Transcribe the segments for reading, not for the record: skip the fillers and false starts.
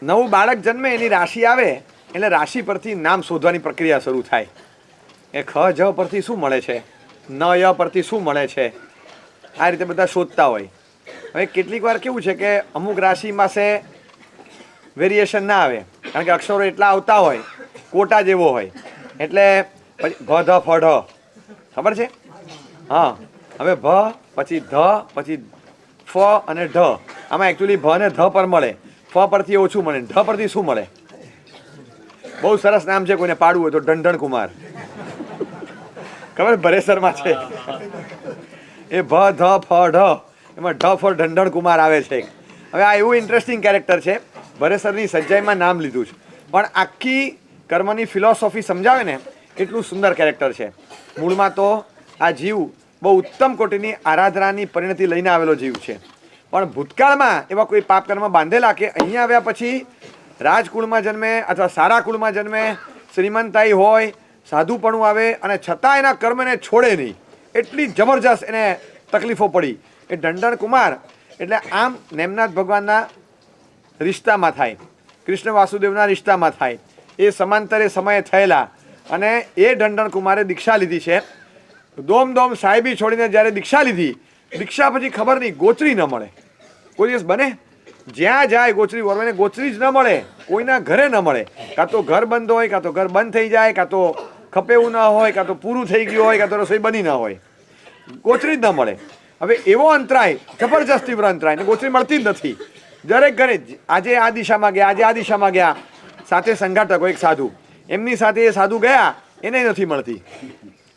નવું બાળક જન્મે એની રાશિ આવે એટલે રાશિ પરથી નામ શોધવાની પ્રક્રિયા શરૂ થાય. એ ખ જ પરથી શું મળે છે, ન ય પરથી શું મળે છે, આ રીતે બધા શોધતા હોય. હવે કેટલીક વાર કેવું છે કે અમુક રાશિ પાસે વેરિએશન ના આવે, કારણ કે અક્ષરો એટલા આવતા હોય, કોટા જેવો હોય, એટલે પછી ભ ધ ફ ઢ ખબર છે. હા, હવે ભ પછી ધ પછી ફ અને ઢ, આમાં એકચ્યુઅલી ભ ને ધ પર મળે, ફ પરથી ઓછું મળે, ઢ પરથી શું મળે? બહુ સરસ નામ છે, કોઈને પાડવું હોય તો ઢંઢણ કુમાર. ખબર ભરેસરમાં છે એ ભ ધ ફ ઢ, એમાં ઢ ફોર ઢંઢણ કુમાર આવે છે. હવે આ એવું ઇન્ટરેસ્ટિંગ કેરેક્ટર છે, ભરેસરની સજ્જાઈમાં નામ લીધું છે, પણ આખી કર્મની ફિલોસોફી સમજાવે ને એટલું સુંદર કેરેક્ટર છે. મૂળમાં તો આ જીવ બહુ ઉત્તમ કોટીની આરાધનાની પરિણતિ લઈને આવેલો જીવ છે, પણ ભૂતકાળમાં એવા કોઈ પાપ કર્મ બાંધેલા કે અહીંયા આવ્યા પછી રાજકુળમાં જન્મે અથવા સારા કુળમાં જન્મે, શ્રીમંતાઈ હોય, સાધુપણું આવે અને છતાં એના કર્મને છોડે નહીં, એટલી જબરજસ્ત એને તકલીફો પડી. એ ઢંઢણ કુમાર એટલે આમ નેમનાથ ભગવાનના રિશ્તામાં થાય, કૃષ્ણ વાસુદેવના રિશ્તામાં થાય, એ સમાંતરે સમયે થયેલા. અને એ ઢંઢણ કુમારે દીક્ષા લીધી છે. દોમ દોમ સાહેબી છોડીને જ્યારે દીક્ષા લીધી, દીક્ષા પછી ખબર નહીં ગોચરી ન મળે. કોઈ દિવસ બને જ્યાં જાય ગોચરી વરવાને ગોચરી જ ન મળે, કોઈના ઘરે ન મળે, કાં તો ઘર બંધ હોય, કાં તો ઘર બંધ થઈ જાય, કાં તો ખપેવું ન હોય, કાં તો પૂરું થઈ ગયું હોય, કાં તો રસોઈ બની ન હોય, ગોચરી જ ન મળે. હવે એવો અંતરાય, જબરજસ્ત તીવ્ર અંતરાય, ને ગોચરી મળતી જ નથી. દરેક ઘરે આજે આ દિશામાં ગયા, આજે આ દિશામાં ગયા, સાથે સંઘાટકો એક સાધુ, એમની સાથે એ સાધુ ગયા, એને નથી મળતી,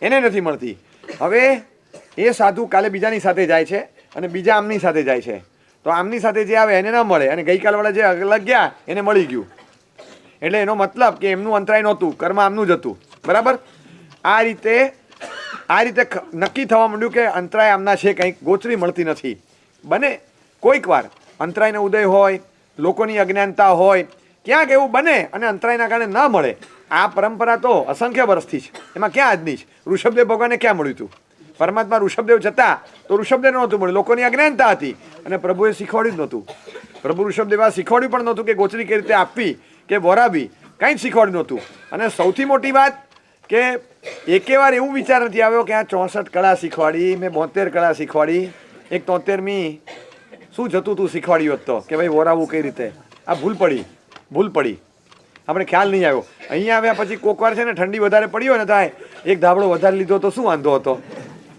એને નથી મળતી. હવે એ સાધુ કાલે બીજાની સાથે જાય છે અને બીજા આમની સાથે જાય છે, તો આમની સાથે જે આવે એને ન મળે, અને ગઈકાલવાળા જે અલગ ગયા એને મળી ગયું. એટલે એનો મતલબ કે એમનું અંતરાય નહોતું, કર્મ આમનું જ હતું. બરાબર. આ રીતે નક્કી થવા માંડ્યું કે અંતરાય આમના છે, કંઈક ગોચરી મળતી નથી. બને કોઈક વાર અંતરાયનો ઉદય હોય, લોકોની અજ્ઞાનતા હોય, ક્યાંક એવું બને અને અંતરાયના કારણે ન મળે. આ પરંપરા તો અસંખ્ય વર્ષથી છે, એમાં ક્યાં આજની છે? ઋષભદેવ ભગવાનને ક્યાં મળ્યું હતું? પરમાત્મા ઋષભદેવ જતા તો ઋષભદેવ નહોતું મળ્યું, લોકોની અજ્ઞાનતા હતી અને પ્રભુએ શીખવાડ્યું જ નહોતું. પ્રભુ ઋષભદેવા શીખવાડ્યું પણ નહોતું કે ગોચરી કઈ રીતે આપવી કે વરાવી, કંઈ જ શીખવાડ્યું નહોતું. અને સૌથી મોટી વાત કે એકે વાર એવું વિચાર નથી આવ્યો કે આ 64 કળા શીખવાડી, મેં 72 કળા શીખવાડી, એક 73મી શું જતું તું શીખવાડ્યું હોત તો કે ભાઈ વરાવવું કઈ રીતે. આ ભૂલ પડી, આપણે ખ્યાલ નહીં આવ્યો. અહીંયા આવ્યા પછી કોક વાર છે ને ઠંડી વધારે પડી હોય ને, થાય એક ધાબળો વધારે લીધો તો શું વાંધો હતો,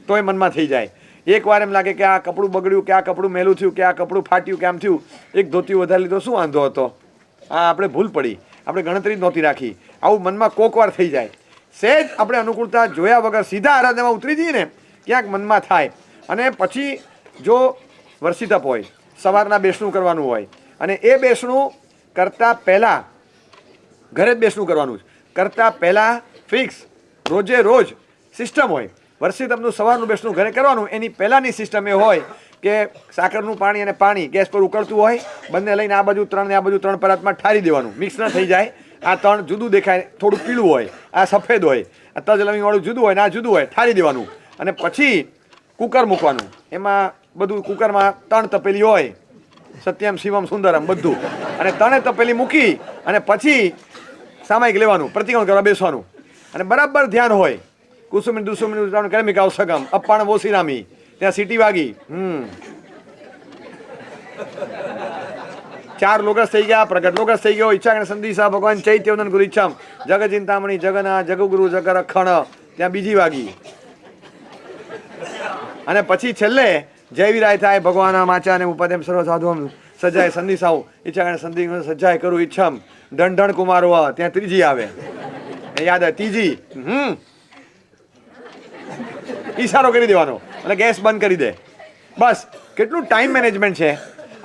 તો એ મનમાં થઈ જાય. એક વાર એમ લાગે કે આ કપડું બગડ્યું, કે આ કપડું મેલું થયું, કે આ કપડું ફાટ્યું, કે આમ થયું, એક ધોતિયું વધારે લીધો શું વાંધો હતો. આ આપણે ભૂલ પડી, આપણે ગણતરી જ નહોતી રાખી. આવું મનમાં કોક વાર થઈ જાય. સહેજ આપણે અનુકૂળતા જોયા વગર સીધા આરાધનામાં ઉતરી જઈએ ને, ક્યાંક મનમાં થાય. અને પછી જો વર્ષિતપ હોય, સવારના બેસણું કરવાનું હોય, અને એ બેસણું કરતાં પહેલાં ઘરે જ બેસણું કરવાનું, કરતાં પહેલાં ફિક્સ રોજે રોજ સિસ્ટમ હોય. વર્ષિતપનું સવારનું બેસણું ઘરે કરવાનું, એની પહેલાંની સિસ્ટમ એ હોય કે સાકરનું પાણી અને પાણી ગેસ પર ઉકળતું હોય, બંને લઈને આ બાજુ 3 ને આ બાજુ 3 પરાતમાં ઠારી દેવાનું, મિક્સ ન થઈ જાય. આ 3 જુદું દેખાય, થોડું પીળું હોય, આ સફેદ હોય, આ તજ લવિંગવાળું જુદું હોય ને આ જુદું હોય, ઠારી દેવાનું. અને પછી કુકર મૂકવાનું, એમાં બધું કુકરમાં 3 તપેલી હોય, સત્યમ શિવમ સુંદરમ બધું, અને 3 તપેલી મૂકી અને પછી સામાયિક લેવાનું, પ્રતિક્રમણ કરવા બેસવાનું, અને બરાબર ધ્યાન હોય. કુસુમિન દુસુમિન કર્મિકાવ સગમ અપ્પાણ વોસીરામી, ત્યાં સીટી વાગી, 4 લોગસ થઈ ગયા, પ્રગટ લોગસ થઈ ગયો, ઈચ્છા સંદિશા ભગવાન ચૈત્યવદન ગુરુ ઈચ્છામ જગ ચિંતામણી જગના જગગુરુ જગ રખણ, ત્યાં બીજી વાગી. અને પછી છેલ્લે જય વિરાય થાય ભગવાન માચા ને ઉપાધ્યમ સર્વ સાધુ સજાય સંદિશાઓ ઈચ્છા સંધિ સજાય કરું ઈચ્છમ ઢંઢણ કુમારો, ત્યાં ત્રીજી આવે. યાદ આવે ત્રીજી, ઈશારો કરી દેવાનો અને ગેસ બંધ કરી દે. બસ કેટલું ટાઈમ મેનેજમેન્ટ છે.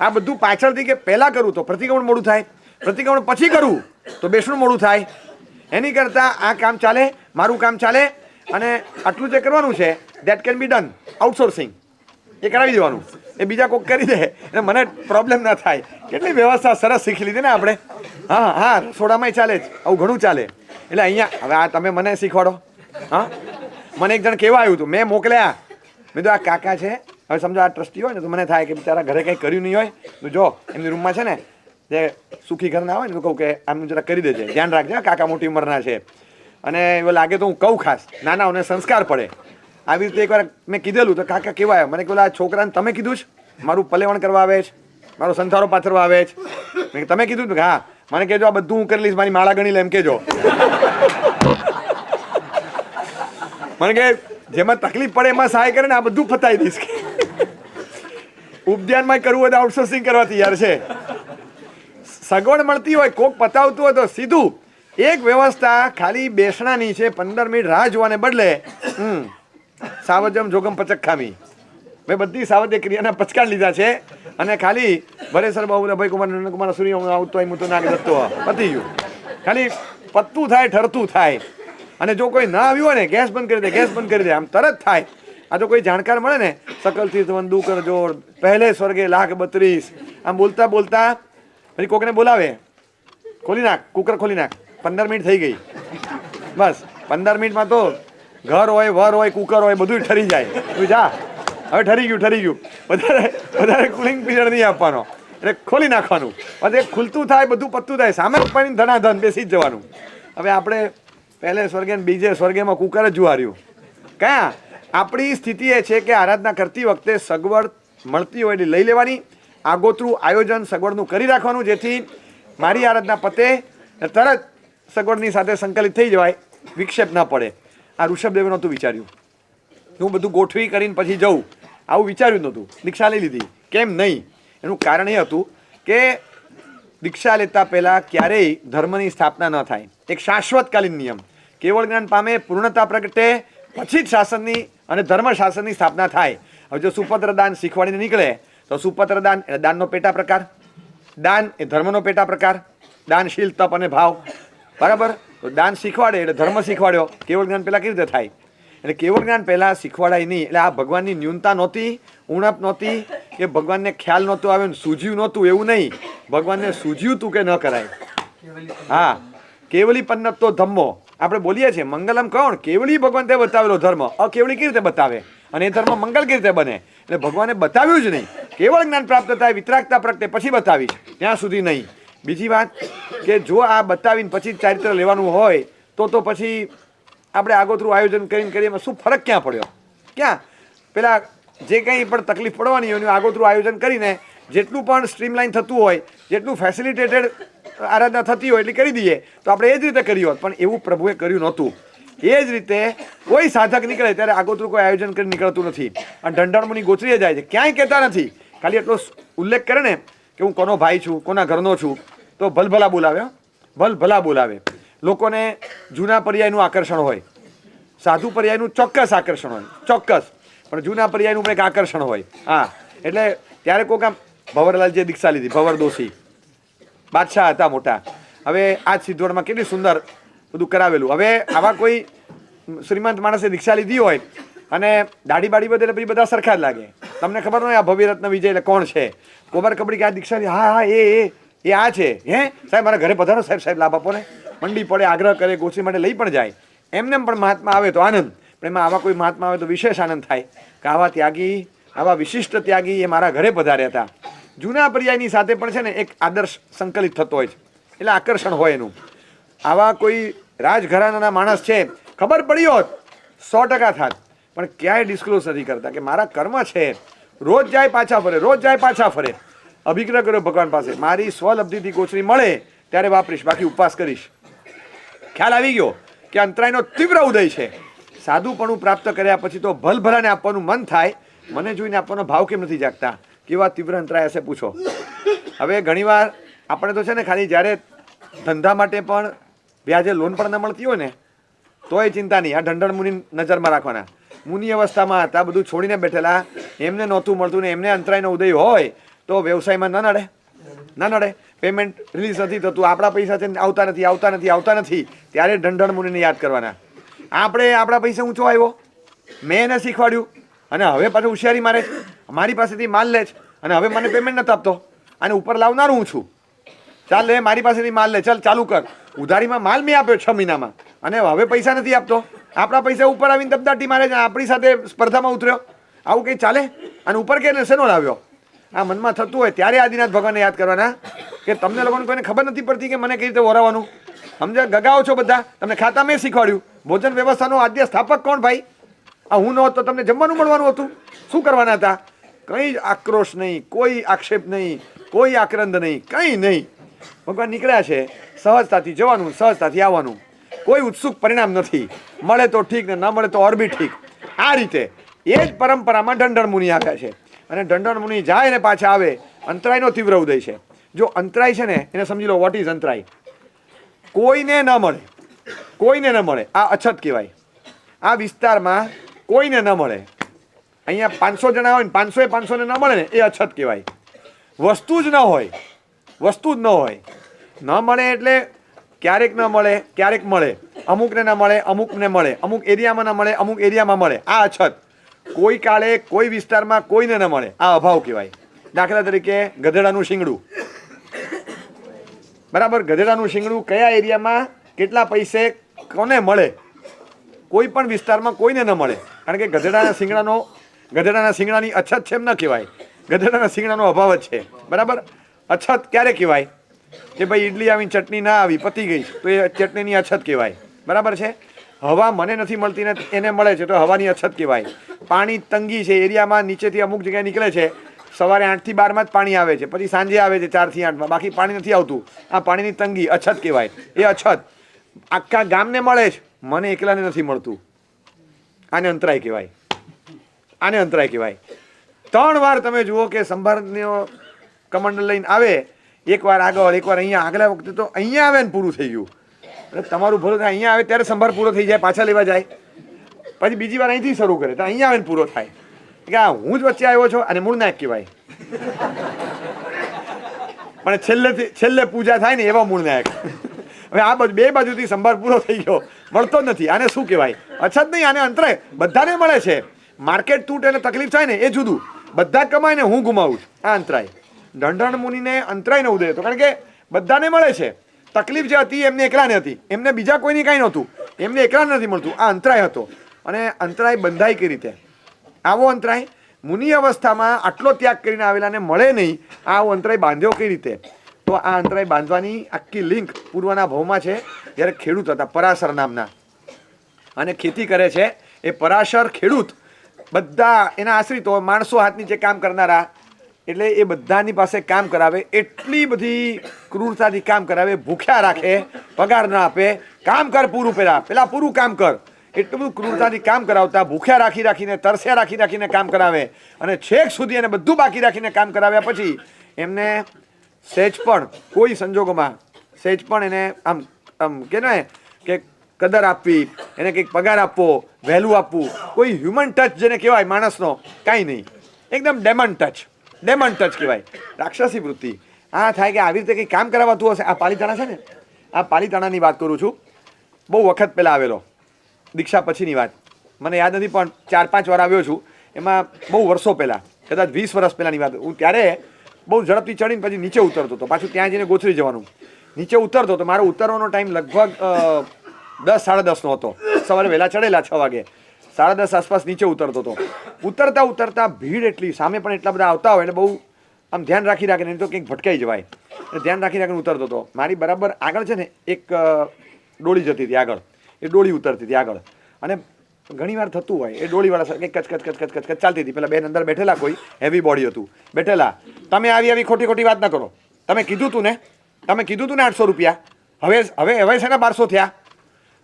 આ બધું પાછળથી કે પહેલાં કરું તો પ્રતિક્રમણ મોડું થાય, પ્રતિક્રમણ પછી કરું તો બેસણું મોડું થાય. એની કરતાં આ કામ ચાલે, મારું કામ ચાલે, અને આટલું જે કરવાનું છે that can be done outsourcing, એ કરાવી દેવાનું, એ બીજા કોઈક કરી દે અને મને પ્રોબ્લેમ ના થાય. કેટલી વ્યવસ્થા સરસ શીખી લીધી ને આપણે. હા, રસોડામાંય ચાલે જ, આવું ઘણું ચાલે. એટલે અહીંયા હવે આ તમે મને શીખવાડો. હા, મને એક જણ કહેવા આવ્યું હતું, મેં મોકલ્યા, મેં તો આ કાકા છે, હવે સમજો આ ટ્રસ્ટી હોય ને તો મને થાય કે બિચારા ઘરે કંઈ કર્યું નહીં હોય તો જો એમની રૂમમાં છે ને જે સુખી ઘરના હોય ને તો કહું કે આમ જરા કરી દેજે, ધ્યાન રાખજે, કાકા મોટી ઉંમરના છે, અને એવું લાગે તો હું કહું ખાસ, નાનાઓને સંસ્કાર પડે. આવી રીતે એકવાર મેં કીધેલું તો કાકા કેવા આવ્યા, મને કહ્યું આ છોકરાને તમે કીધું છે મારું પલેવણ કરવા આવે છે, મારો સંથારો પાથરવા આવે છે? મેં તમે કીધું કે હા. મને કહેજો આ બધું હું કરી લઈશ, મારી માળા ગણી લે એમ કહેજો. મને કે જેમાં તકલીફ પડે એમાં સહાય કરે ને, આ બધું પતાવી દઈશ. ઉપધ્યાનમાં કરવું હોય તો આઉટસોર્સિંગ કરવા તૈયાર છે. સગવડ મળતી હોય, કોક પતાવતું હોય તો સીધું એક વ્યવસ્થા ખાલી બેસણાની છે, 15 મિનિટ રાહ જોવાને બદલે સાવજમ જોગમ પચક ખામી, મેં બધી સાવજે ક્રિયાના પચકાન લીધા છે. અને ખાલી ભરેસર બાબુ ભાઈ કુમાર નંદકુમાર સૂર્ય આવતો હોય, હું તો નાગ દત્તો પતી ગયું. ખાલી પત્તું થાય, ઠરતું થાય. અને જો કોઈ ના આવ્યું હોય ને, ગેસ બંધ કરી દે, ગેસ બંધ કરી દે, આમ તરત થાય. આ તો કોઈ જાણકાર મળે ને, સકલ તીર્થ વંદુ કરજો, પહેલે સ્વર્ગે લાખ 32, આમ બોલતા બોલતા પછી કોકને બોલાવે, ખોલી નાખ કુકર, ખોલી નાખ, 15 મિનિટ થઈ ગઈ. બસ 15 મિનિટમાં તો ઘર હોય, વર હોય, કુકર હોય, બધું ઠરી જાય. તું જા, હવે ઠરી ગયું. વધારે કુલિંગ પીરિયડ નહીં આપવાનો, એટલે ખોલી નાખવાનું. પછી ખુલતું થાય, બધું પત્તું થાય, સામે પાણી ધનાધન બેસી જ જવાનું. હવે આપણે પહેલે સ્વર્ગે ને બીજે સ્વર્ગેમાં કુકર જ જુવાર્યું. ક્યાં આપણી સ્થિતિ એ છે કે આરાધના કરતી વખતે સગવડ મળતી હોય એટલે લઈ લેવાની, આગોતરું આયોજન સગવડનું કરી રાખવાનું, જેથી મારી આરાધના પતે તરત સગવડની સાથે સંકલિત થઈ જવાય, વિક્ષેપ ના પડે. આ ઋષભદેવે નહોતું વિચાર્યું, હું બધું ગોઠવી કરીને પછી જઉં, આવું વિચાર્યું નહોતું. દીક્ષા લઈ લીધી. કેમ નહીં? એનું કારણ એ હતું કે દીક્ષા લેતા પહેલાં ક્યારેય ધર્મની સ્થાપના ન થાય. એક શાશ્વતકાલીન નિયમ, કેવળ જ્ઞાન પામે, પૂર્ણતા પ્રગટે, પછી જ શાસનની અને ધર્મ શાસનની સ્થાપના થાય. હવે જો સુપત્ર દાન શીખવાડીને નીકળે તો સુપત્ર દાન એટલે દાનનો પેટા પ્રકાર, દાન એ ધર્મનો પેટા પ્રકાર, દાનશીલ, તપ અને ભાવ, બરાબર? તો દાન શીખવાડે એટલે ધર્મ શીખવાડ્યો. કેવળ જ્ઞાન પહેલાં કેવી રીતે થાય? એટલે કેવળ જ્ઞાન પહેલાં શીખવાડાય નહીં. એટલે આ ભગવાનની ન્યૂનતા નહોતી, ઉણપ નહોતી, કે ભગવાનને ખ્યાલ નહોતો આવ્યો ને સૂઝ્યું નહોતું, એવું નહીં. ભગવાનને સૂઝ્યું તું કે ન કરાય. હા, કેવલી પન્નતો ધમ્મો આપણે બોલીએ છીએ. મંગલમ કોણ? કેવલી ભગવાન તે બતાવેલો ધર્મ, અકેવલી કેવી રીતે બતાવે? અને એ ધર્મ મંગલ કેવી રીતે બને? એટલે ભગવાને બતાવ્યું જ નહીં. કેવળ જ્ઞાન પ્રાપ્ત થાય, વિતરાગતા પ્રગટે, પછી બતાવીશ, ત્યાં સુધી નહીં. બીજી વાત કે જો આ બતાવીને પછી ચારિત્ર લેવાનું હોય તો પછી આપણે આગોતરું આયોજન કરીએ, એમાં શું ફરક ક્યાં પડ્યો? ક્યાં પેલા જે કંઈ પણ તકલીફ પડવાની હોય એનું આગોતરું આયોજન કરીને જેટલું પણ સ્ટ્રીમલાઇન થતું હોય, જેટલું ફેસિલિટેટેડ આરાધના થતી હોય એટલી કરી દઈએ તો આપણે એ જ રીતે કર્યું હોત. પણ એવું પ્રભુએ કર્યું નહોતું. એ જ રીતે કોઈ સાધક નીકળે ત્યારે આગોતરું કોઈ આયોજન કરી નીકળતું નથી. અને ઢંઢાણમુની ગોચરીએ જાય છે, ક્યાંય કહેતા નથી. ખાલી એટલો ઉલ્લેખ કરે ને કે હું કોનો ભાઈ છું, કોના ઘરનો છું, તો ભલભલા બોલાવે, ભલભલા બોલાવે. લોકોને જૂના પર્યાયનું આકર્ષણ હોય, સાધુ પર્યાયનું ચોક્કસ આકર્ષણ હોય, ચોક્કસ, પણ જૂના પર્યાયનું પણ એક આકર્ષણ હોય. હા, એટલે ત્યારે કોઈક આમ ભંવરલાલજીએ દીક્ષા લીધી, ભંવર દોશી બાદશાહ હતા મોટા. હવે આ જ સિદ્ધવડમાં કેટલી સુંદર બધું કરાવેલું. હવે આવા કોઈ શ્રીમંત માણસે દીક્ષા લીધી હોય અને દાઢી બાડી બધે એટલે પછી બધા સરખા જ લાગે. તમને ખબર હોય આ ભવ્યરત્ન વિજય એટલે કોણ છે? કોબર કબડી કે આ દીક્ષા લીધી, હા એ આ છે. હે સાહેબ મારા ઘરે પધારો, સાહેબ લાભ આપો ને. મંડી પડે, આગ્રહ કરે, ગોઠવી માટે લઈ પણ જાય. એમને પણ મહાત્મા આવે તો આનંદ, પણ એમાં આવા કોઈ મહાત્મા આવે તો વિશેષ આનંદ થાય કે આવા ત્યાગી, આવા વિશિષ્ટ ત્યાગી એ મારા ઘરે પધાર્યા હતા. જૂના પર્યાયની સાથે પણ છે ને એક આદર્શ સંકલિત થતો હોય છે, એટલે આકર્ષણ હોય એનું. આવા કોઈ રાજઘરાનાના માણસ છે, ખબર પડી હોત 100% થાત, પણ ક્યાંય ડિસ્ક્લોઝ નથી કરતા કે મારા કર્મ છે, રોજ જાય પાછા ફરે, રોજ જાય પાછા ફરે. અભિગ્રહ કર્યો ભગવાન પાસે, મારી સ્વલબ્ધિથી ગોચરી મળે ત્યારે વાપરીશ, બાકી ઉપવાસ કરીશ. ખ્યાલ આવી ગયો કે અંતરાયનો તીવ્ર ઉદય છે. સાધુપણું પ્રાપ્ત કર્યા પછી તો ભલભલાને આપવાનું મન થાય. મને જોઈને આપવાનો ભાવ કેમ નથી જાગતા? કેવા તીવ્ર અંતરાય હશે પૂછો. હવે ઘણીવાર આપણે તો છે ને ખાલી જ્યારે ધંધા માટે પણ વ્યાજે લોન પણ ન મળતી હોય ને તોય ચિંતા નહીં, આ ઢંઢણ મુનિ નજરમાં રાખવાના. મુનિ અવસ્થામાં હતા, બધું છોડીને બેઠેલા, એમને નહોતું મળતું ને એમને અંતરાયનો ઉદય હોય તો વ્યવસાયમાં ન નડે. પેમેન્ટ રિલીઝ નથી થતું, આપણા પૈસા છે આવતા નથી, ત્યારે ઢંઢણ મુનિને યાદ કરવાના. આપણા પૈસા ઊંચો આવ્યો, મેં એને શીખવાડ્યું અને હવે પાછું હોશિયારી મારે, મારી પાસેથી માલ લે છે અને હવે મને પેમેન્ટ નથી આપતો, અને ઉપર લાવનારું હું છું. ચાલ લે મારી પાસેથી માલ લે, ચાલ ચાલુ કર. ઉધારીમાં માલ મેં આપ્યો 6 મહિનામાં અને હવે પૈસા નથી આપતો. આપણા પૈસા ઉપર આવીને દબદાટી મારે છે, આપણી સાથે સ્પર્ધામાં ઉતર્યો. આવું કંઈ ચાલે? અને ઉપર કે શેનો લાવ્યો? આ મનમાં થતું હોય ત્યારે આદિનાથ ભગવાનને યાદ કરવાના. કે તમને લોકોને કોઈને ખબર નથી પડતી કે મને કઈ રીતે ઓરાવાનું? સમજ્યા? ગગાઓ છો બધા. તમને ખાતા મેં શીખવાડ્યું. ભોજન વ્યવસ્થાનો આદ્ય સ્થાપક કોણ ભાઈ? આ હું ન હોત તો તમને જમવાનું મળવાનું હતું. શું કરવાના હતા? કંઈ જ આક્રોશ નહીં, કોઈ આક્ષેપ નહીં, કોઈ આક્રંદ નહીં, કંઈ નહીં. ભગવાન નીકળ્યા છે, સહજતાથી જવાનું, સહજતાથી આવવાનું. કોઈ ઉત્સુક પરિણામ નથી. મળે તો ઠીક ને ન મળે તો ઓર બી ઠીક. આ રીતે એ જ પરંપરામાં ઢંઢણ મુનિ આવ્યા છે. અને ઢંઢણ મુનિ જાય ને પાછા આવે. અંતરાયનો તીવ્ર ઉદય છે. જો અંતરાય છે ને એને સમજી લો, વોટ ઇઝ અંતરાય? કોઈને ન મળે, કોઈને ન મળે, આ અછત કહેવાય. આ વિસ્તારમાં કોઈને ન મળે. અહીંયા 500 જણા હોય ને 500 ને ન મળે ને એ અછત કહેવાય. વસ્તુ જ ન હોય, વસ્તુ જ ન હોય. ન મળે એટલે ક્યારેક ન મળે, ક્યારેક મળે, અમુકને ન મળે, અમુકને મળે, અમુક એરિયામાં ન મળે, અમુક એરિયામાં મળે. આ અછત. કોઈ કાળે કોઈ વિસ્તારમાં કોઈને ન મળે, આ અભાવ કહેવાય. દાખલા તરીકે ગધેડાનું શિંગડું, બરાબર? ગધેડાનું શિંગડું કયા એરિયામાં કેટલા પૈસે કોને મળે? કોઈ પણ વિસ્તારમાં કોઈને ન મળે. કારણ કે ગધેડાના શિંગડાની અછત છે એમ ન કહેવાય. ગધેડાના શિંગડાનો અભાવ જ છે, બરાબર? અછત ક્યારે કહેવાય? કે ભાઈ ઇડલી આવીને ચટણી ના આવી, પતી ગઈ, તો એ ચટણીની અછત કહેવાય, બરાબર છે? હવા મને નથી મળતી ને એને મળે છે તો હવાની અછત કહેવાય. પાણી તંગી છે એરિયામાં, નીચેથી અમુક જગ્યાએ નીકળે છે, સવારે 8 થી 12 માં જ પાણી આવે છે, પછી સાંજે આવે છે 4 થી 8 માં, બાકી પાણી નથી આવતું. આ પાણીની તંગી અછત કહેવાય. એ અછત આખા ગામને મળે છે, મને એકલાને નથી મળતું. આને અંતરાય કહેવાય. આને અંતરાય કહેવાય. 3 વાર તમે જુઓ કે સંભારનો કમંડલ લઈને આવે, એકવાર આગળ, એકવાર અહીંયા. આગલા વખતે તો અહીંયા આવે ને પૂરું થઈ ગયું. એટલે તમારું ભલું થાય. અહીંયા આવે ત્યારે સંભાર પૂરો થઈ જાય, પાછા લેવા જાય, પછી બીજી વાર અહીંથી શરૂ કરે તો અહીંયા આવે ને પૂરો થાય. કે આ હું જ વચ્ચે આવ્યો છું, અને મૂળ નાયક કહેવાય. પણ છેલ્લે પૂજા થાય ને એવા મૂળ નાયક. હવે આ બાજુ બે બાજુથી સંભાર પૂરો થઈ ગયો, મળતો જ નથી. આને શું કહેવાય? અછત નહીં, આને અંતરાય. બધાને મળે છે. માર્કેટ તૂટે એટલે તકલીફ થાય ને એ જુદું, બધા કમાય ને હું ગુમાવું છું, આ અંતરાય. ઢંઢણ મુનિને અંતરાય ન ઉદય હતો, કારણ કે બધાને મળે છે. તકલીફ જે હતી એમને એકલાને હતી, એમને બીજા કોઈની કાંઈ નહોતું, એમને એકલાને નથી મળતું. આ અંતરાય હતો. અને અંતરાય બંધાય કઈ રીતે? આવો અંતરાય મુનિ અવસ્થામાં આટલો ત્યાગ કરીને આવેલાને મળે નહીં. આવો અંતરાય બાંધ્યો કઈ રીતે? તો આ અંતરાય બાંધવાની આખી લિંક પૂર્વના ભાવમાં છે. જ્યારે ખેડૂત હતા પરાશર નામના, અને ખેતી કરે છે એ પરાશર ખેડૂત, બધા એના આશ્રિતો માણસો હાથ નીચે કામ કરનારા, એટલે એ બધાની પાસે કામ કરાવે. એટલી બધી ક્રૂરતાથી કામ કરાવે, ભૂખ્યા રાખે, પગાર ન આપે, કામ કર પૂરું, પેલા પૂરું કામ કર. એટલું બધું ક્રૂરતાથી કામ કરાવતા, ભૂખ્યા રાખીને, તરસ્યા રાખીને કામ કરાવે. અને છેક સુધી એને બધું બાકી રાખીને કામ કરાવ્યા પછી એમને સહેજ પણ કોઈ સંજોગોમાં સહેજ પણ એને આમ કે ને કે કદર આપવી, એને કંઈક પગાર આપવો, વહેલું આપવું, કોઈ હ્યુમન ટચ જેને કહેવાય માણસનો, કાંઈ નહીં. એકદમ ડેમન ટચ કહેવાય. રાક્ષસી વૃત્તિ. આ થાય કે આવી રીતે કંઈક કામ કરાવતું હશે. આ પાલીતાણા છે ને, આ પાલીતાણાની વાત કરું છું. બહુ વખત પહેલાં આવેલો, દીક્ષા પછીની વાત, મને યાદ નથી, પણ 4-5 વાર આવ્યો છું. એમાં બહુ વર્ષો પહેલાં, કદાચ 20 વર્ષ પહેલાંની વાત. હું ત્યારે બહુ ઝડપથી ચડીને પછી નીચે ઉતરતો હતો, પાછું ત્યાં જઈને ગોથરી જવાનું. નીચે ઉતરતો તો મારો ઉતરવાનો ટાઈમ લગભગ 10-10:30 હતો. સવારે વહેલા ચડેલા 6 વાગે, 10:30 આસપાસ નીચે ઉતરતો હતો. ઉતરતા ભીડ એટલી, સામે પણ એટલા બધા આવતા હોય, એટલે બહુ આમ ધ્યાન રાખીને નહીં તો કંઈક ભટકાઈ જવાય. ધ્યાન રાખીને ઉતરતો હતો. મારી બરાબર આગળ છે ને એક ડોળી જતી હતી આગળ, એ ડોળી ઉતરતી હતી આગળ. અને ઘણી વાર થતું હોય એ ડોળીવાળા કંઈક કચ ચાલતી હતી. પેલા બેન અંદર બેઠેલા, કોઈ હેવી બોડી હતું, બેઠેલા. તમે આવી ખોટી વાત ના કરો. તમે કીધું તું ને 800 રૂપિયા, હવે છે ને 1200 થયા.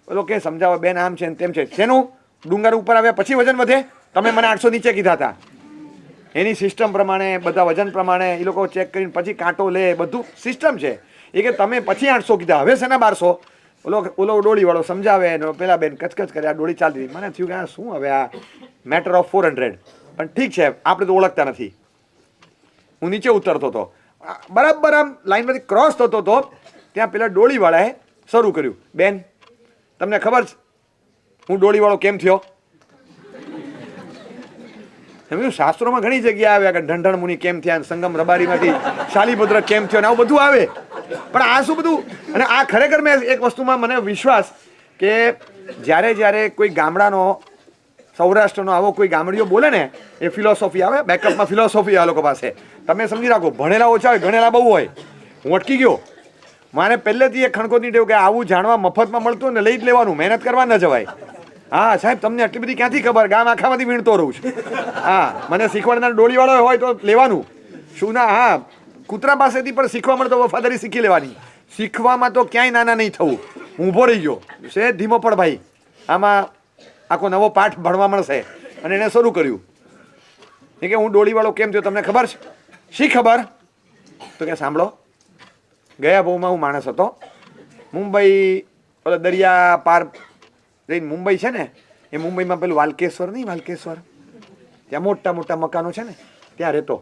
બોલો કે સમજાવો બેન, આમ છે ને તેમ છે. શેનું? ડુંગર ઉપર આવ્યા પછી વજન વધે? તમે મને 800 નીચે કીધા હતા. એની સિસ્ટમ પ્રમાણે, બધા વજન પ્રમાણે એ લોકો ચેક કરીને પછી કાંટો લે, બધું સિસ્ટમ છે. એ કે તમે પછી 800 કીધા, હવે છે ને 1200. ઓલો ડોળીવાળો સમજાવે, પેલા બેન કચકચ કરે. આ ડોળી ચાલતી હતી. મને થયું કે આ શું હવે, આ મેટર ઓફ 400. પણ ઠીક છે, આપણે તો ઓળખતા નથી. હું નીચે ઉતરતો હતો, બરાબર આમ લાઈનમાંથી ક્રોસ થતો હતો, ત્યાં પેલા ડોળીવાળાએ શરૂ કર્યું, બેન તમને ખબર છે હું ડોળીવાળો કેમ થયો? એમ શાસ્ત્રોમાં ઘણી જગ્યા આવે કે ઢંઢણ મુનિ કેમ થયા, સંગમ રબારીમાંથી શાલીભદ્ર કેમ થયો, ને આવું બધું આવે. પણ આ શું બધું? અને આ ખરેખર મેં એક વસ્તુમાં મને વિશ્વાસ કે જ્યારે કોઈ ગામડાનો, સૌરાષ્ટ્રનો આવો કોઈ ગામડીઓ બોલે ને, એ ફિલોસોફી આવે બેકઅપમાં, ફિલોસોફી આ લોકો પાસે. તમે સમજી રાખો, ભણેલા ઓછા હોય, ગણેલા બહુ હોય. હું અટકી ગયો. મારે પહેલેથી એક ખણકોની ટેવ કે આવું જાણવા મફતમાં મળતું ને લઈ જ લેવાનું, મહેનત કરવા ન જવાય. હા સાહેબ, તમને આટલી બધી ક્યાંથી ખબર? ગામ આખામાંથી વીણતો રહું છું. હા, મને શીખવાડનાર ડોળીવાળો હોય તો લેવાનું. શું ના, હા, કૂતરા પાસેથી પણ શીખવા મળે તો વફાદારી શીખી લેવાની. શીખવામાં તો ક્યાંય નાના નહીં થવું. હું ઊભો રહી ગયો છે ધીમો પડ ભાઈ, આમાં આખો નવો પાઠ ભણવા મળશે. અને એણે શરૂ કર્યું કે હું ડોળીવાળો કેમ થયો તમને ખબર છે? શી ખબર? તો કે સાંભળો, ગયા બહુમાં હું માણસ હતો. મુંબઈ ઓલો દરિયા પાર જઈને મુંબઈ છે ને, એ મુંબઈમાં પેલું વાલકેશ્વર નહીં, વાલકેશ્વર ત્યાં મોટા મોટા મકાનો છે ને, ત્યાં રહેતો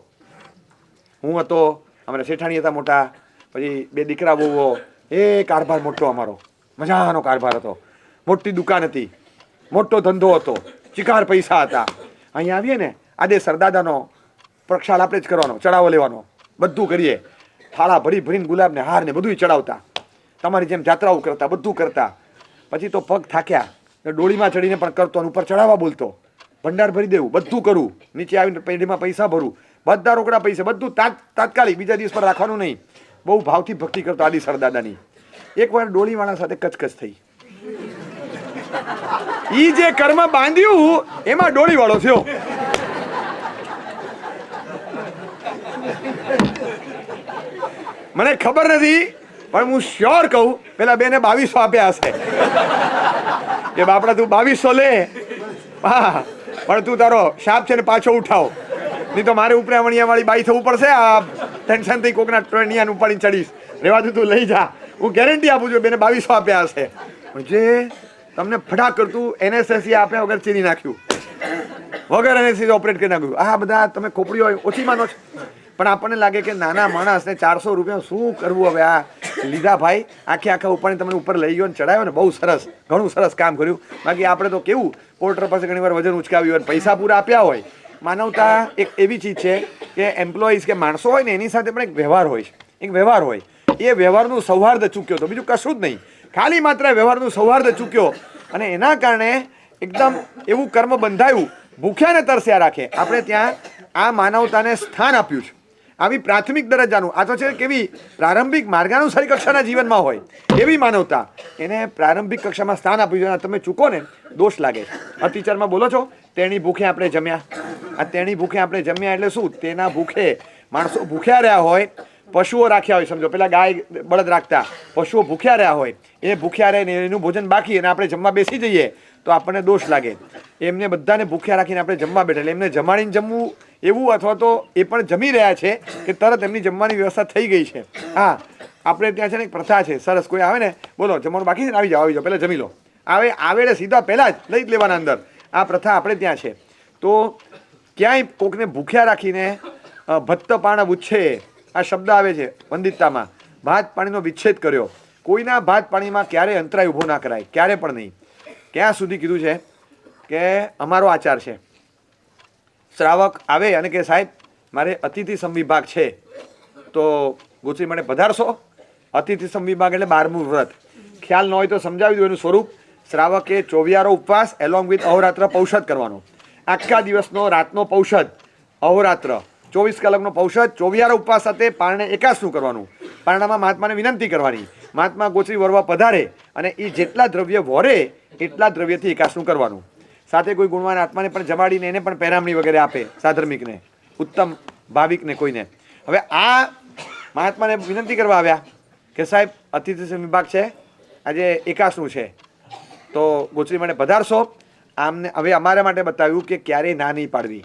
હું હતો. અમારા શેઠાણી હતા મોટા, પછી 2 દીકરા બહુઓ. એ કારભાર મોટો અમારો, મજાનો કારભાર હતો. મોટી દુકાન હતી, મોટો ધંધો હતો, ચિકાર પૈસા હતા. અહીંયા આવીએ ને, આદે સરદાદાનો પ્રક્ષાળ આપણે જ કરવાનો, ચડાવો લેવાનો, બધું કરીએ. થાળા ભરી ભરીને ગુલાબને હાર ને બધું ચડાવતા, તમારી જેમ જાત્રાઓ કરતા, બધું કરતા. પછી તો પગ થાક્યા, ડોળીમાં ચડીને પણ કરતો, ઉપર ચડાવવા બોલતો, ભંડાર ભરી દેવું, બધું કરું. નીચે આવીને પેઢીમાં પૈસા ભરું, બધા રોકડા પૈસા, બધું તાત્કાલિક, બીજા દિવસ પર રાખવાનું નહીં. બહુ ભાવથી ભક્તિ કરતો આદિ સરદાદાની. એકવાર ડોળીવાળા સાથે કચકચ થઈ. ઈ જે કર્મ બાંધ્યું એમાં ડોળીવાળો થયો. મને ખબર નથી, પણ હું શ્યોર કહું, પેલા બેને 2200 આપ્યા હશે કે બાપડા તું 2200 લે, હા, પણ તું તારો શાપ છે ને પાછો ઉઠાવ, નહીં તો મારે ઉપરે વણિયા વાળી બાઈ થવું પડશે. આ ટેન્શનથી કોકના ટ્રેનિયાન ઉપાડીને ચડીશ. રેવા તું લઈ જા, હું ગેરંટી આપું છું. બેને 2200 આપ્યા હશે, પણ જે તમને ફટાક કરતું એનએસએસી આપ્યા વગર ચીરી નાખ્યું, વગર એનએસએસી ઓપરેટ કરી નાખ્યું. આ બધા તમે ખોપડીઓ ઓછી માનો છો, પણ આપણને લાગે કે નાના માણસને 400 રૂપિયા શું કરવું હવે. આ લીધા ભાઈ, આખા ઉપાડીને તમને ઉપર લઈ ગયો ને ચડાવ્યો ને, બહુ સરસ, ઘણું સરસ કામ કર્યું. બાકી આપણે તો કેવું, પોર્ટર પાસે ઘણી વાર વજન ઉચકાવ્યું હોય, પૈસા પૂરા આપ્યા હોય. માનવતા એક એવી ચીજ છે કે એમ્પ્લોઈઝ કે માણસો હોય ને એની સાથે પણ એક વ્યવહાર હોય છે, એક વ્યવહાર હોય. એ વ્યવહારનું સૌહાર્દ ચૂક્યો તો, બીજું કશું જ નહીં, ખાલી માત્ર વ્યવહારનું સૌહાર્દ ચૂક્યો. અને એના કારણે એકદમ એવું કર્મ બંધાયું, ભૂખ્યાને તરસ્યા રાખે. આપણે ત્યાં આ માનવતાને સ્થાન આપ્યું છે, આવી પ્રાથમિક દરજ્જાનું. આ તો છે કેવી પ્રારંભિક માર્ગાનુસારી કક્ષાના જીવનમાં હોય એવી માનવતા, એને પ્રારંભિક કક્ષામાં સ્થાન આપ્યું છે. તમે ચૂકો ને દોષ લાગે. આ ટીચરમાં બોલો છો, તેની ભૂખે આપણે જમ્યા. આ તેની ભૂખે આપણે જમ્યા એટલે શું? તેના ભૂખે માણસો ભૂખ્યા રહ્યા હોય, પશુઓ રાખ્યા હોય. સમજો પેલા ગાય બળદ રાખતા, પશુઓ ભૂખ્યા રહ્યા હોય, એ ભૂખ્યા રહે ને એનું ભોજન બાકી, અને આપણે જમવા બેસી જઈએ તો આપણને દોષ લાગે. એમને બધાને ભૂખ્યા રાખીને આપણે જમવા બેઠા, એટલે એમને જમાડીને જમવું એવું, અથવા તો એ પણ જમી રહ્યા છે કે તરત એમની જમવાની વ્યવસ્થા થઈ ગઈ છે. હા, આપણે ત્યાં છે ને એક પ્રથા છે સરસ, કોઈ આવે ને, બોલો જમવાનું બાકી છે ને, આવી જાઓ પહેલાં જમી લો. આવે સીધા પહેલાં જ લઈ જ લેવાના અંદર. આ પ્રથા આપણે ત્યાં છે. તો ક્યાંય કોકને ભૂખ્યા રાખીને ભત્ત પાણ ઉચ્છે, આ શબ્દ આવે છે વંદિતતામાં, ભાત પાણીનો વિચ્છેદ કર્યો. કોઈના ભાત પાણીમાં ક્યારેય અંતરાય ઊભો ના કરાય, ક્યારે પણ નહીં. ક્યાં સુધી કીધું છે કે અમારો આચાર છે, શ્રાવક આવે અને કે સાહેબ મારે અતિથિ સંવિભાગ છે, તો ગોત્રી માટે પધારશો. અતિથિ સંવિભાગ એટલે 12મું વ્રત. ખ્યાલ ન હોય તો સમજાવી દઉં એનું સ્વરૂપ. શ્રાવકે 24 ઉપવાસ એલોંગ વિથ અહોરાત્ર પૌષધ કરવાનો. આખા દિવસનો રાતનો પૌષધ, અહોરાત્ર 24 કલાકનો પૌષધ, 24 ઉપવાસ સાથે પારણે એકાસનું કરવાનું. પારણામાં મહાત્માને વિનંતી કરવાની, મહાત્મા ગોત્રી વરવા પધારે અને એ જેટલા દ્રવ્ય વરે એટલા દ્રવ્યથી એકાસનું કરવાનું. સાથે કોઈ ગુણવાન આત્માને પણ જમાડીને એને પણ પહેરામણી વગેરે આપે, સાધર્મિકને, ઉત્તમ ભાવિકને, કોઈને. હવે આ મહાત્માને વિનંતી કરવા આવ્યા કે સાહેબ અતિથિ વિભાગ છે, આજે એકાસનું છે, તો ગોત્રી માટે પધારશો. આમને હવે અમારા માટે બતાવ્યું કે ક્યારેય ના નહીં પાડવી.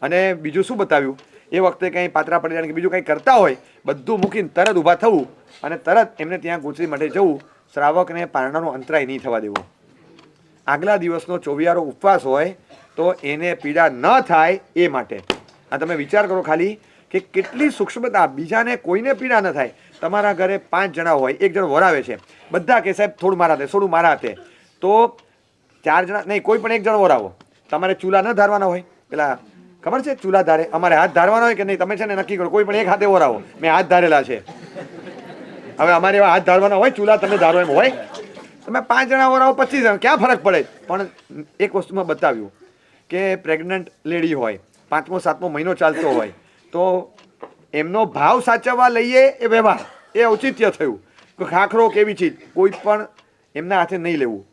અને બીજું શું બતાવ્યું, એ વખતે કંઈ પાત્રા પડી જાય કે બીજું કંઈ કરતા હોય, બધું મૂકીને તરત ઊભા થવું અને તરત એમને ત્યાં ગોત્રી માટે જવું. શ્રાવકને પારણાનો અંતરાય નહીં થવા દેવો. આગલા દિવસનો 24 ઉપવાસ હોય તો એને પીડા ન થાય એ માટે. આ તમે વિચાર કરો ખાલી કે કેટલી સૂક્ષ્મતા, બીજાને કોઈને પીડા ન થાય. તમારા ઘરે 5 જણા હોય, એક જણ વરાવે છે, બધા કે સાહેબ થોડું મારા હાથે, થોડું મારા હાથે, તો 4 જણા નહીં, કોઈ પણ એક જણ વરાવો. તમારે ચૂલા ન ધારવાના હોય, પેલા ખબર છે ચૂલા ધારે, અમારે હાથ ધારવાનો હોય કે નહીં, તમે છે ને નક્કી કરો, કોઈ પણ એક હાથે વરાવો. મેં હાથ ધારેલા છે. હવે અમારે એવા હાથ ધારવાના હોય, ચૂલા તમે ધારો એમ હોય. તમે 5 જણા વરાવો, 25 જણા, ક્યાં ફરક પડે? પણ એક વસ્તુમાં બતાવ્યું કે પ્રેગ્નન્ટ લેડી હોય, 5મો 7મો મહિનો ચાલતો હોય, તો એમનો ભાવ સાચવવા લઈએ એ વ્યવહાર, એ ઔચિત્ય થયું કે ખાખરો કેવી ચીજ કોઈ પણ એમના હાથે નહીં લેવું,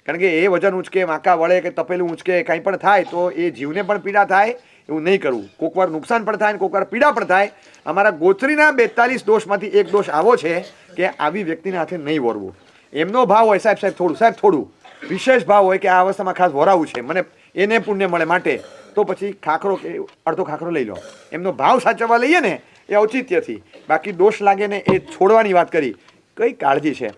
કારણ કે એ વજન ઊંચકે, વાંકા વળે કે તપેલું ઊંચકે, કંઈ પણ થાય તો એ જીવને પણ પીડા થાય, એવું નહીં કરવું. કોઈક વાર નુકસાન પણ થાય ને કોઈક વાર પીડા પણ થાય. અમારા ગોત્રીના 42 દોષમાંથી એક દોષ આવો છે કે આવી વ્યક્તિના હાથે નહીં વળવું. એમનો ભાવ હોય સાહેબ થોડું વિશેષ ભાવ હોય કે આ અવસ્થામાં ખાસ વરાવું છે, મને એને પુણ્ય મળે માટે, તો પછી ખાખરો કે અડધો ખાખરો લઈ લો. એમનો ભાવ સાચવવા લઈએ ને એ ઔચિત્યથી. બાકી દોષ લાગે ને એ છોડવાની વાત કરી, કઈ કાળજી છે.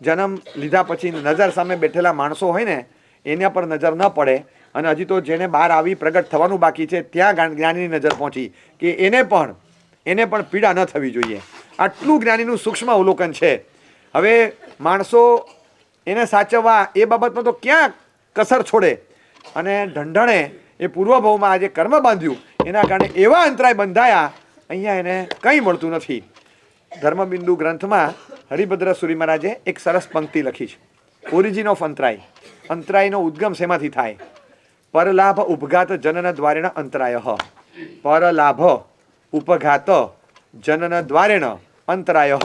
જન્મ લીધા પછી નજર સામે બેઠેલા માણસો હોય ને એના પર નજર ન પડે, અને હજી તો જેને બહાર આવી પ્રગટ થવાનું બાકી છે ત્યાં જ્ઞાનીની નજર પહોંચી કે એને પણ પીડા ન થવી જોઈએ. આટલું જ્ઞાનીનું સૂક્ષ્મ અવલોકન છે. હવે માણસો એને સાચવવા એ બાબતમાં તો ક્યાં કસર છોડે, અને ઢંઢણે એ પૂર્વભાવમાં આજે કર્મ બાંધ્યું એના કારણે એવા અંતરાય બંધાયા, અહીંયા એને કંઈ મળતું નથી. ધર્મબિંદુ ગ્રંથમાં હરિભદ્ર સુરી મહારાજે એક સરસ પંક્તિ લખી છે, ઓરિજિન ઓફ અંતરાય. અંતરાયનો ઉદ્ગમ શેમાંથી થાય? પરલાભ ઉપઘાત જનન દ્વારેણ અંતરાય. પરલાભ ઉપઘાત જનન દ્વારેણ અંતરાય.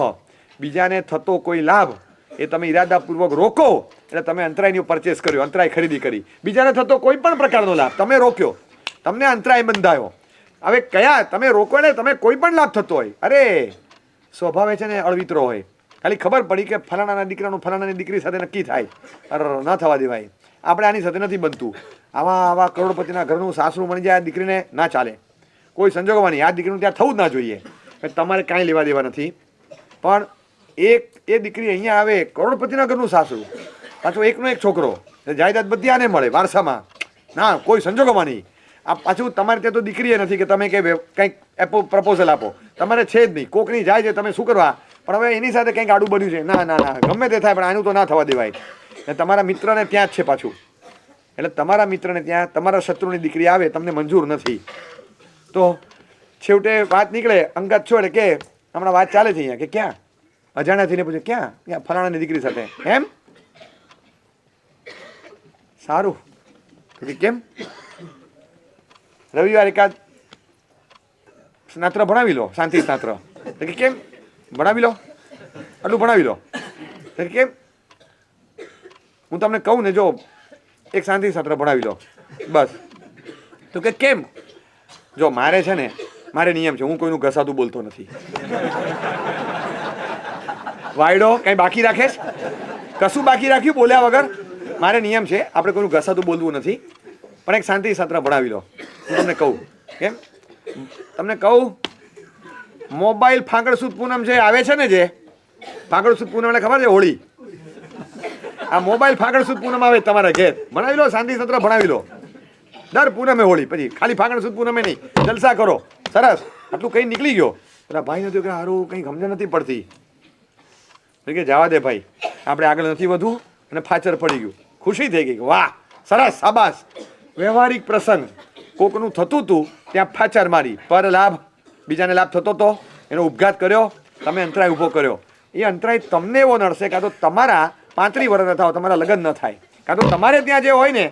બીજાને થતો કોઈ લાભ એ તમે ઈરાદાપૂર્વક રોકો એટલે તમે અંતરાયની પરચેસ કર્યો, અંતરાય ખરીદી કરી. બીજાને થતો કોઈ પણ પ્રકારનો લાભ તમે રોક્યો, તમને અંતરાય બંધાયો. હવે કયા તમે રોકો ને તમે કોઈ પણ લાભ થતો હોય, અરે સ્વભાવે છે ને અળવિત્રો હોય, ખાલી ખબર પડી કે ફલાણાના દીકરાનું ફલાણાની દીકરી સાથે નક્કી થાય, અરે ન થવા દેવાય, આપણે આની સાથે નથી બનતું. આવા કરોડપતિના ઘરનું સાસરું મળી જાય, આ દીકરીને ના ચાલે, કોઈ સંજોગોમાં નહીં, આ દીકરીનું ત્યાં થવું જ ના જોઈએ. તમારે કાંઈ લેવા દેવા નથી. પણ એ દીકરી અહીંયા આવે, કરોડપતિના ઘરનું સાસરું, પાછો એકનો એક છોકરો, જાયદાદ બધી આને મળે વારસામાં, ના કોઈ સંજોગોમાં નહીં. આ પાછું તમારે ત્યાં તો દીકરી એ નથી કે તમે કંઈક પ્રપોઝલ આપો, તમારે છે જ નહીં. કોકની જાય છે તમે શું કરવા, પણ હવે એની સાથે કંઈક આડું બન્યું છે, ના ગમે તે થાય પણ આનું તો ના થવા દેવાય. ને તમારા મિત્રને ત્યાં જ છે પાછું, એટલે તમારા મિત્રને ત્યાં તમારા શત્રુની દીકરી આવે તમને મંજૂર નથી. તો છેવટે વાત નીકળે, અંગત છો એટલે કે હમણાં વાત ચાલે છે અહીંયા કે ક્યાં અજાણ્યા થઈને પૂછે ક્યાં ફલાણાની દીકરી સાથે, એમ સારું કેમ રવિવાર એકાદ સ્નાત્ર ભણાવી લો, શાંતિ સ્નાત્ર. કેમ ભણાવી લો, આટલું ભણાવી લો. કેમ હું તમને કહું ને, જો એક શાંતિ સ્નાત્ર ભણાવી લો બસ. તો કે કેમ? જો મારે છે ને, મારે નિયમ છે, હું કોઈનું ઘસાતું બોલતો નથી. વાયડો કઈ બાકી રાખે? કશું બાકી રાખ્યું બોલ્યા વગર? મારે નિયમ છે, આપણે કોઈનું ઘસાતું બોલવું નથી. પણ એક શાંતિ સત્ર ભણાવી લો. હું તમને કહું કેમ, તમને કહું, મોબાઈલ ફાગણ સુદ પૂનમ જે આવે છે ને, જે ફાગણ સુદ પૂનમ એટલે ખબર છે હોળી, આ મોબાઈલ ફાગણ સુદ પૂનમ આવે તમારા ઘેર, ભણાવી લો શાંતિ સત્ર ભણાવી લો. દર પૂનમે હોળી, પછી ખાલી ફાગણ સુદ પૂનમે નહીં, જલસા કરો. સરસ, આટલું કઈ નીકળી ગયો. પેલા ભાઈ નથી કે સારું કંઈ સમજ નથી પડતી, કે જવા દે ભાઈ, આપણે આગળ નથી વધવું, અને ફાચર પડી ગયું. ખુશી થઈ ગઈ, વાહ સરસ શાબાશ. વ્યવહારિક પ્રસંગ, કોકનું થતું હતું ત્યાં ફાચર મારી, પર લાભ બીજાને લાભ થતો હતો, એનો ઉપઘાત કર્યો, તમે અંતરાય ઊભો કર્યો. એ અંતરાય તમને એવો નડશે, કાં તો તમારા 35 વર્ષ ન થાવ, તમારા લગ્ન ન થાય, કાં તો તમારે ત્યાં જે હોય ને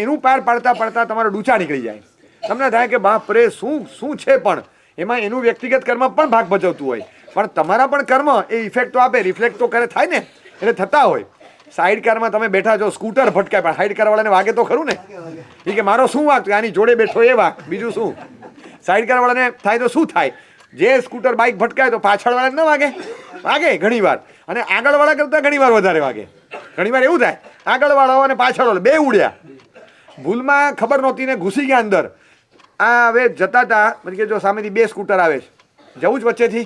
એનું પાર પાડતા તમારો ડૂચા નીકળી જાય. તમને થાય કે બાપ રે શું છે, પણ એમાં એનું વ્યક્તિગત કર્મ પણ ભાગ ભજવતું હોય, પણ તમારા પણ કર્મ એ ઇફેક્ટ તો આપે, રિફ્લેક્ટ તો કરે, થાય ને, એટલે થતા હોય. સાઈડ કારમાં તમે બેઠા છો, સ્કૂટર ભટકાય, પણ સાઈડ કારવાળાને વાગે તો ખરું ને, એ કે મારો શું વાગ, આની જોડે બેઠો એ વાગ, બીજું શું. સાઈડ કારવાળાને થાય તો શું થાય, જે સ્કૂટર બાઇક ભટકાય તો પાછળવાળાને ન વાગે ઘણી વાર, અને આગળવાળા કરતાં ઘણી વાર વધારે વાગે. ઘણી વાર એવું થાય, આગળવાળાઓ અને પાછળવાળા બે ઉડ્યા, ભૂલમાં ખબર નહોતી ને ઘૂસી ગયા અંદર. આ હવે જતા હતા, કે જો સામેથી 2 સ્કૂટર આવે છે, જવું જ વચ્ચેથી,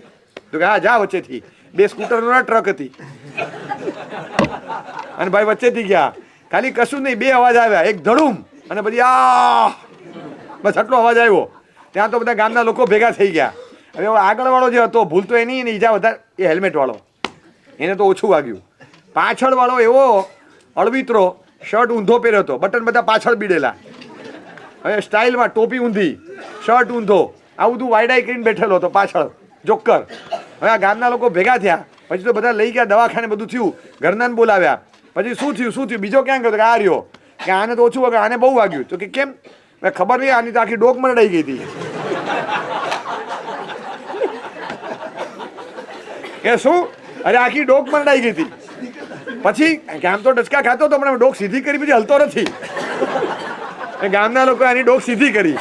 તો કે હા જા વચ્ચેથી. 2 સ્કૂટરનો ટ્રક હતી, અને ભાઈ વચ્ચેથી ગયા, ખાલી કશું નહીં, 2 અવાજ આવ્યા, એક ધડુમ અને પછી આ, બસ આટલો અવાજ આવ્યો. ત્યાં તો બધા ગામના લોકો ભેગા થઈ ગયા. હવે આગળવાળો જે હતો, ભૂલ તો એની ઈજા વધારે, એ હેલ્મેટવાળો, એને તો ઓછું વાગ્યું. પાછળવાળો એવો અળવિત્રો, શર્ટ ઊંધો પહેર્યો હતો, બટન બધા પાછળ બીડેલા, હવે સ્ટાઇલમાં ટોપી ઊંધી, શર્ટ ઊંધો, આવું બધું વાયડાઈ કરીને બેઠેલો હતો પાછળ, જોકર. હવે આ ગામના લોકો ભેગા થયા, પછી તો બધા લઈ ગયા દવાખાને, બધું થયું, ઘરનાને બોલાવ્યા. પછી શું થયું, બીજો ક્યાં ગયો, કે આ રહ્યો, કે આને તો ઓછું વાગ્યું, આને બહુ વાગ્યું. તો કે કેમ, ખબર નહીં, આની તો આખી ડોક મરડાઈ ગઈ હતી. કે શું? અરે આખી ડોક મંડાઈ ગઈ હતી. પછી આમ તો ડચકા ખાતો તો પણ ડોક સીધી કરી પછી હલતો નથી. ગામના લોકો આની ડોક સીધી કરી,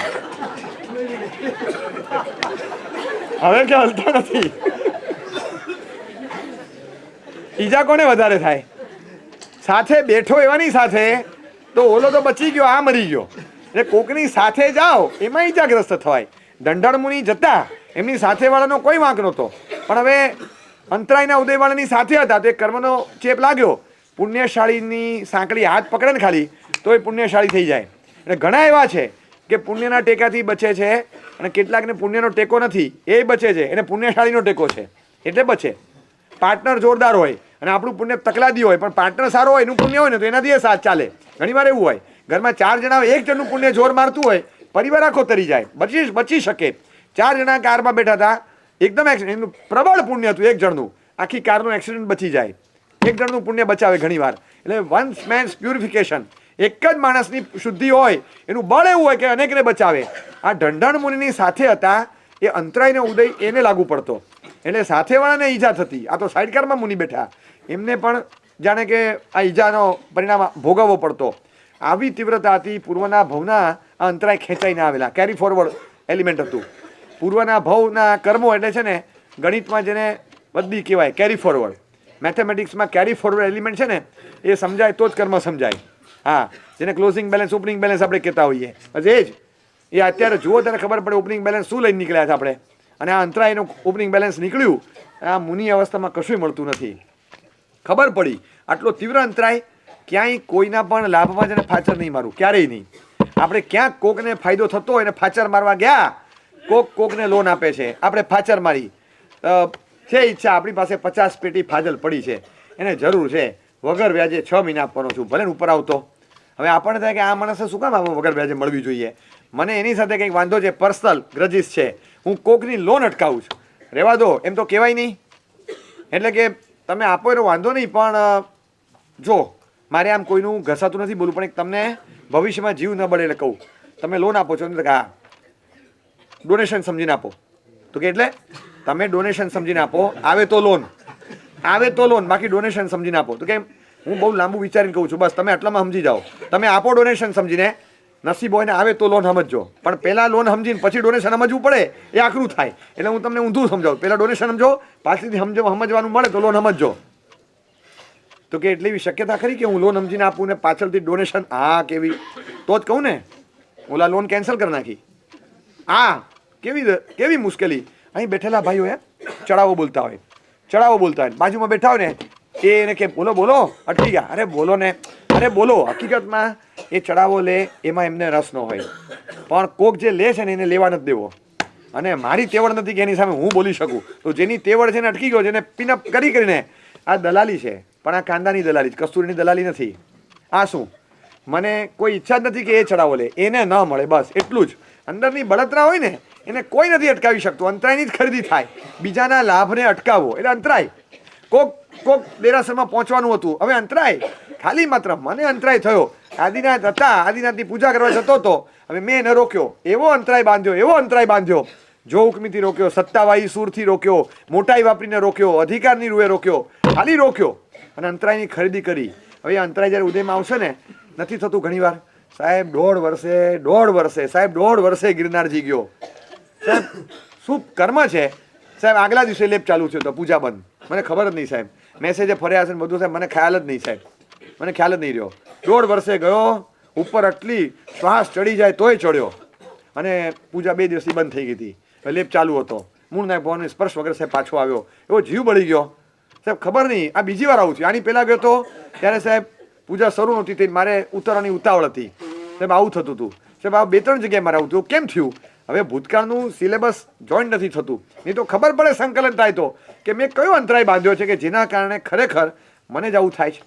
હવે કે હલતો નથી. ઈજા કોને વધારે થાય? સાથે બેઠો એવાની સાથે તો ઓલો તો બચી ગયો, આ મરી ગયો. એટલે કોકની સાથે જાઓ એમાં ઈજાગ્રસ્ત થવાય. ઢંઢાણ મુનિ જતા એમની સાથે વાળાનો કોઈ વાંક નહોતો, પણ હવે અંતરાયના ઉદયવાળાની સાથે હતા તો એ કર્મનો ચેપ લાગ્યો. પુણ્યશાળીની સાંકળી હાથ પકડે ને ખાલી તો એ પુણ્યશાળી થઈ જાય. એટલે ઘણા એવા છે કે પુણ્યના ટેકાથી બચે છે અને કેટલાકને પુણ્યનો ટેકો નથી એ બચે છે, એને પુણ્યશાળીનો ટેકો છે એટલે બચે. પાર્ટનર જોરદાર હોય અને આપણું પુણ્ય તકલાદી હોય, પણ પાર્ટનર સારો હોય એનું પુણ્ય હોય ને તો એનાથી એ સાથ ચાલે. ઘણીવાર એવું હોય ઘરમાં 4 જણા હોય, એક જણનું પુણ્ય જોર મારતું હોય, પરિવાર આખો તરી જાય, બચી શકે. 4 જણા કારમાં બેઠા હતા, એકદમ એક્સિડન્ટ, પ્રબળ પુણ્ય હતું એક જણનું, આખી કારનું એક્સિડન્ટ બચી જાય. એક જણનું પુણ્ય બચાવે ઘણીવાર. એટલે વન મેન્સ પ્યુરિફિકેશન, એક જ માણસની શુદ્ધિ હોય એનું બળ એવું હોય કે અનેકને બચાવે. આ ઢંઢાણ મુનિની સાથે હતા એ અંતરાયનો ઉદય એને લાગુ પડતો, એટલે સાથેવાળાને ઈજા થતી. આ તો સાઈડ કારમાં મુનિ બેઠા, એમને પણ જાણે કે આ ઈજાનો પરિણામ ભોગવવો પડતો. આવી તીવ્રતા હતી. પૂર્વના ભવના આ અંતરાય ખેંચાઈને આવેલા, કેરી ફોરવર્ડ એલિમેન્ટ હતું. પૂર્વના ભવના કર્મો એટલે છે ને ગણિતમાં જેને બદલી કહેવાય, કેરી ફોરવર્ડ. મેથેમેટિક્સમાં કેરી ફોરવર્ડ એલિમેન્ટ છે ને એ સમજાય તો જ કર્મ સમજાય. હા, જેને ક્લોઝિંગ બેલેન્સ ઓપનિંગ બેલેન્સ આપણે કહેતા હોઈએ, બસ એ જ. એ અત્યારે જુઓ ત્યારે ખબર પડે ઓપનિંગ બેલેન્સ શું લઈને નીકળ્યા છે આપણે. અને આ અંતરાયનું ઓપનિંગ બેલેન્સ નીકળ્યું, આ મુનિ અવસ્થામાં કશું મળતું નથી. ખબર પડી આટલો તીવ્ર અંતરાય, ક્યાંય કોઈના પણ લાભમાં જઈને ફાચર નહીં મારું, ક્યારેય નહીં. આપણે ક્યાંક કોકને ફાયદો થતો હોય ને ફાચર મારવા ગયા, કોકને લોન આપે છે, આપણે ફાચર મારી છે ઈચ્છા, આપણી પાસે 50 પેટી ફાજલ પડી છે, એને જરૂર છે, વગર વ્યાજે 6 મહિના આપવાનો છું, ભલે ઉપર આવતો. હવે આપણને થાય કે આ માણસે શું કામ આમાં વગર વ્યાજે મળવી જોઈએ, મને એની સાથે કંઈક વાંધો છે, પર્સનલ ગ્રજીસ છે, હું કોકની લોન અટકાવું છું, રહેવા દો, એમ તો કહેવાય નહીં. એટલે કે તમે આપો એનો વાંધો નહીં, પણ જો મારે આમ કોઈનું ઘસાતું નથી બોલું, પણ એક તમને ભવિષ્યમાં જીવ ન બળે એટલે કહું, તમે લોન આપો છો ને, હા ડોનેશન સમજીને આપો. તો કે એટલે તમે ડોનેશન સમજીને આપો, આવે તો લોન, બાકી ડોનેશન સમજીને આપો. તો કે હું બહુ લાંબુ વિચારીને કહું છું, બસ તમે આટલામાં સમજી જાઓ. તમે આપો ડોનેશન સમજીને, નસીબ હોય ને આવે તો લોન સમજજો, પણ પહેલાં લોન સમજીને પછી ડોનેશન સમજવું પડે એ આકરું થાય. એટલે હું તમને ઊંધું સમજાવું, પહેલાં ડોનેશન સમજો, પાછળથી સમજવાનું મળે તો લોન સમજજો. તો કે એટલી એવી શક્યતા ખરી કે હું લોન સમજીને આપું ને પાછળથી ડોનેશન? હા, કેવી? તો જ કહું ને, ઓલા લોન કેન્સલ કરી નાખી. હા, કેવી મુશ્કેલી. અહીં બેઠેલા ભાઈઓ ચડાવો બોલતા હોય, બાજુમાં બેઠા હોય ને એને કે બોલો, અટકી ગયા, અરે બોલો ને, અરે બોલો. હકીકતમાં એ ચડાવો લે એમાં એમને રસ ન હોય, પણ કોક જે લે છે ને એને લેવા નથી દેવો. અને મારી તેવડ નથી કે એની સામે હું બોલી શકું, તો જેની તેવડ છે ને અટકી ગયો, જેને પિનઅપ કરીને આ દલાલી છે, પણ આ કાંદાની દલાલી, કસ્તુરીની દલાલી નથી. આ શું, મને કોઈ ઈચ્છા જ નથી કે એ ચડાવો લે, એને ન મળે, બસ એટલું જ. અંદરની બળતરા હોય ને એને કોઈ નથી અટકાવી શકતું. અંતરાયની જ ખરીદી થાય, બીજાના લાભને અટકાવવો એટલે અંતરાય. કોક દેરાસરમાં પહોંચવાનું હતું, હવે અંતરાય, ખાલી માત્ર મને અંતરાય થયો. આદિનાથ હતા, આદિનાથની પૂજા કરવા જતો હતો, હવે મેં ન રોક્યો, એવો અંતરાય બાંધ્યો, જો હુકમીથી રોક્યો, સત્તાવાહી સૂરથી રોક્યો, મોટાઈ વાપરીને રોક્યો, અધિકારની રૂએ રોક્યો, ખાલી રોક્યો અને અંતરાયની ખરીદી કરી. હવે અંતરાય જ્યારે ઉદયમાં આવશે ને, નથી થતું ઘણીવાર, સાહેબ 1.5 વર્ષે ગિરનારજી ગયો, સાહેબ શું કર્મ છે સાહેબ, આગલા દિવસે લેપ ચાલુ થયો તો પૂજા બંધ, મને ખબર જ નહીં સાહેબ, મેસેજે ફર્યા છે ને બધું સાહેબ, મને ખ્યાલ જ નહીં સાહેબ, મને ખ્યાલ જ નહીં રહ્યો. 1.5 વર્ષે ગયો, ઉપર આટલી શ્વાસ ચડી જાય તોય ચડ્યો, અને પૂજા 2 દિવસથી બંધ થઈ ગઈ હતી, લેપ ચાલુ હતો, મૂળ નાય ભવન સ્પર્શ વગર સાહેબ પાછો આવ્યો, એવો જીવ બળી ગયો સાહેબ, ખબર નહીં આ બીજી વાર આવું છું. આની પહેલાં ગયો તો ત્યારે સાહેબ પૂજા શરૂ નહોતી થઈ, મારે ઉતરવાની ઉતાવળ હતી સાહેબ, આવું થતું હતું સાહેબ, આ 2-3 જગ્યાએ મારે આવું થયું. કેમ થયું? હવે ભૂતકાળનું સિલેબસ જોઈન્ટ નથી થતું, નહીં તો ખબર પડે સંકલન થાય તો કે મેં કયો અંતરાય બાંધ્યો છે કે જેના કારણે ખરેખર મને જ આવું થાય છે.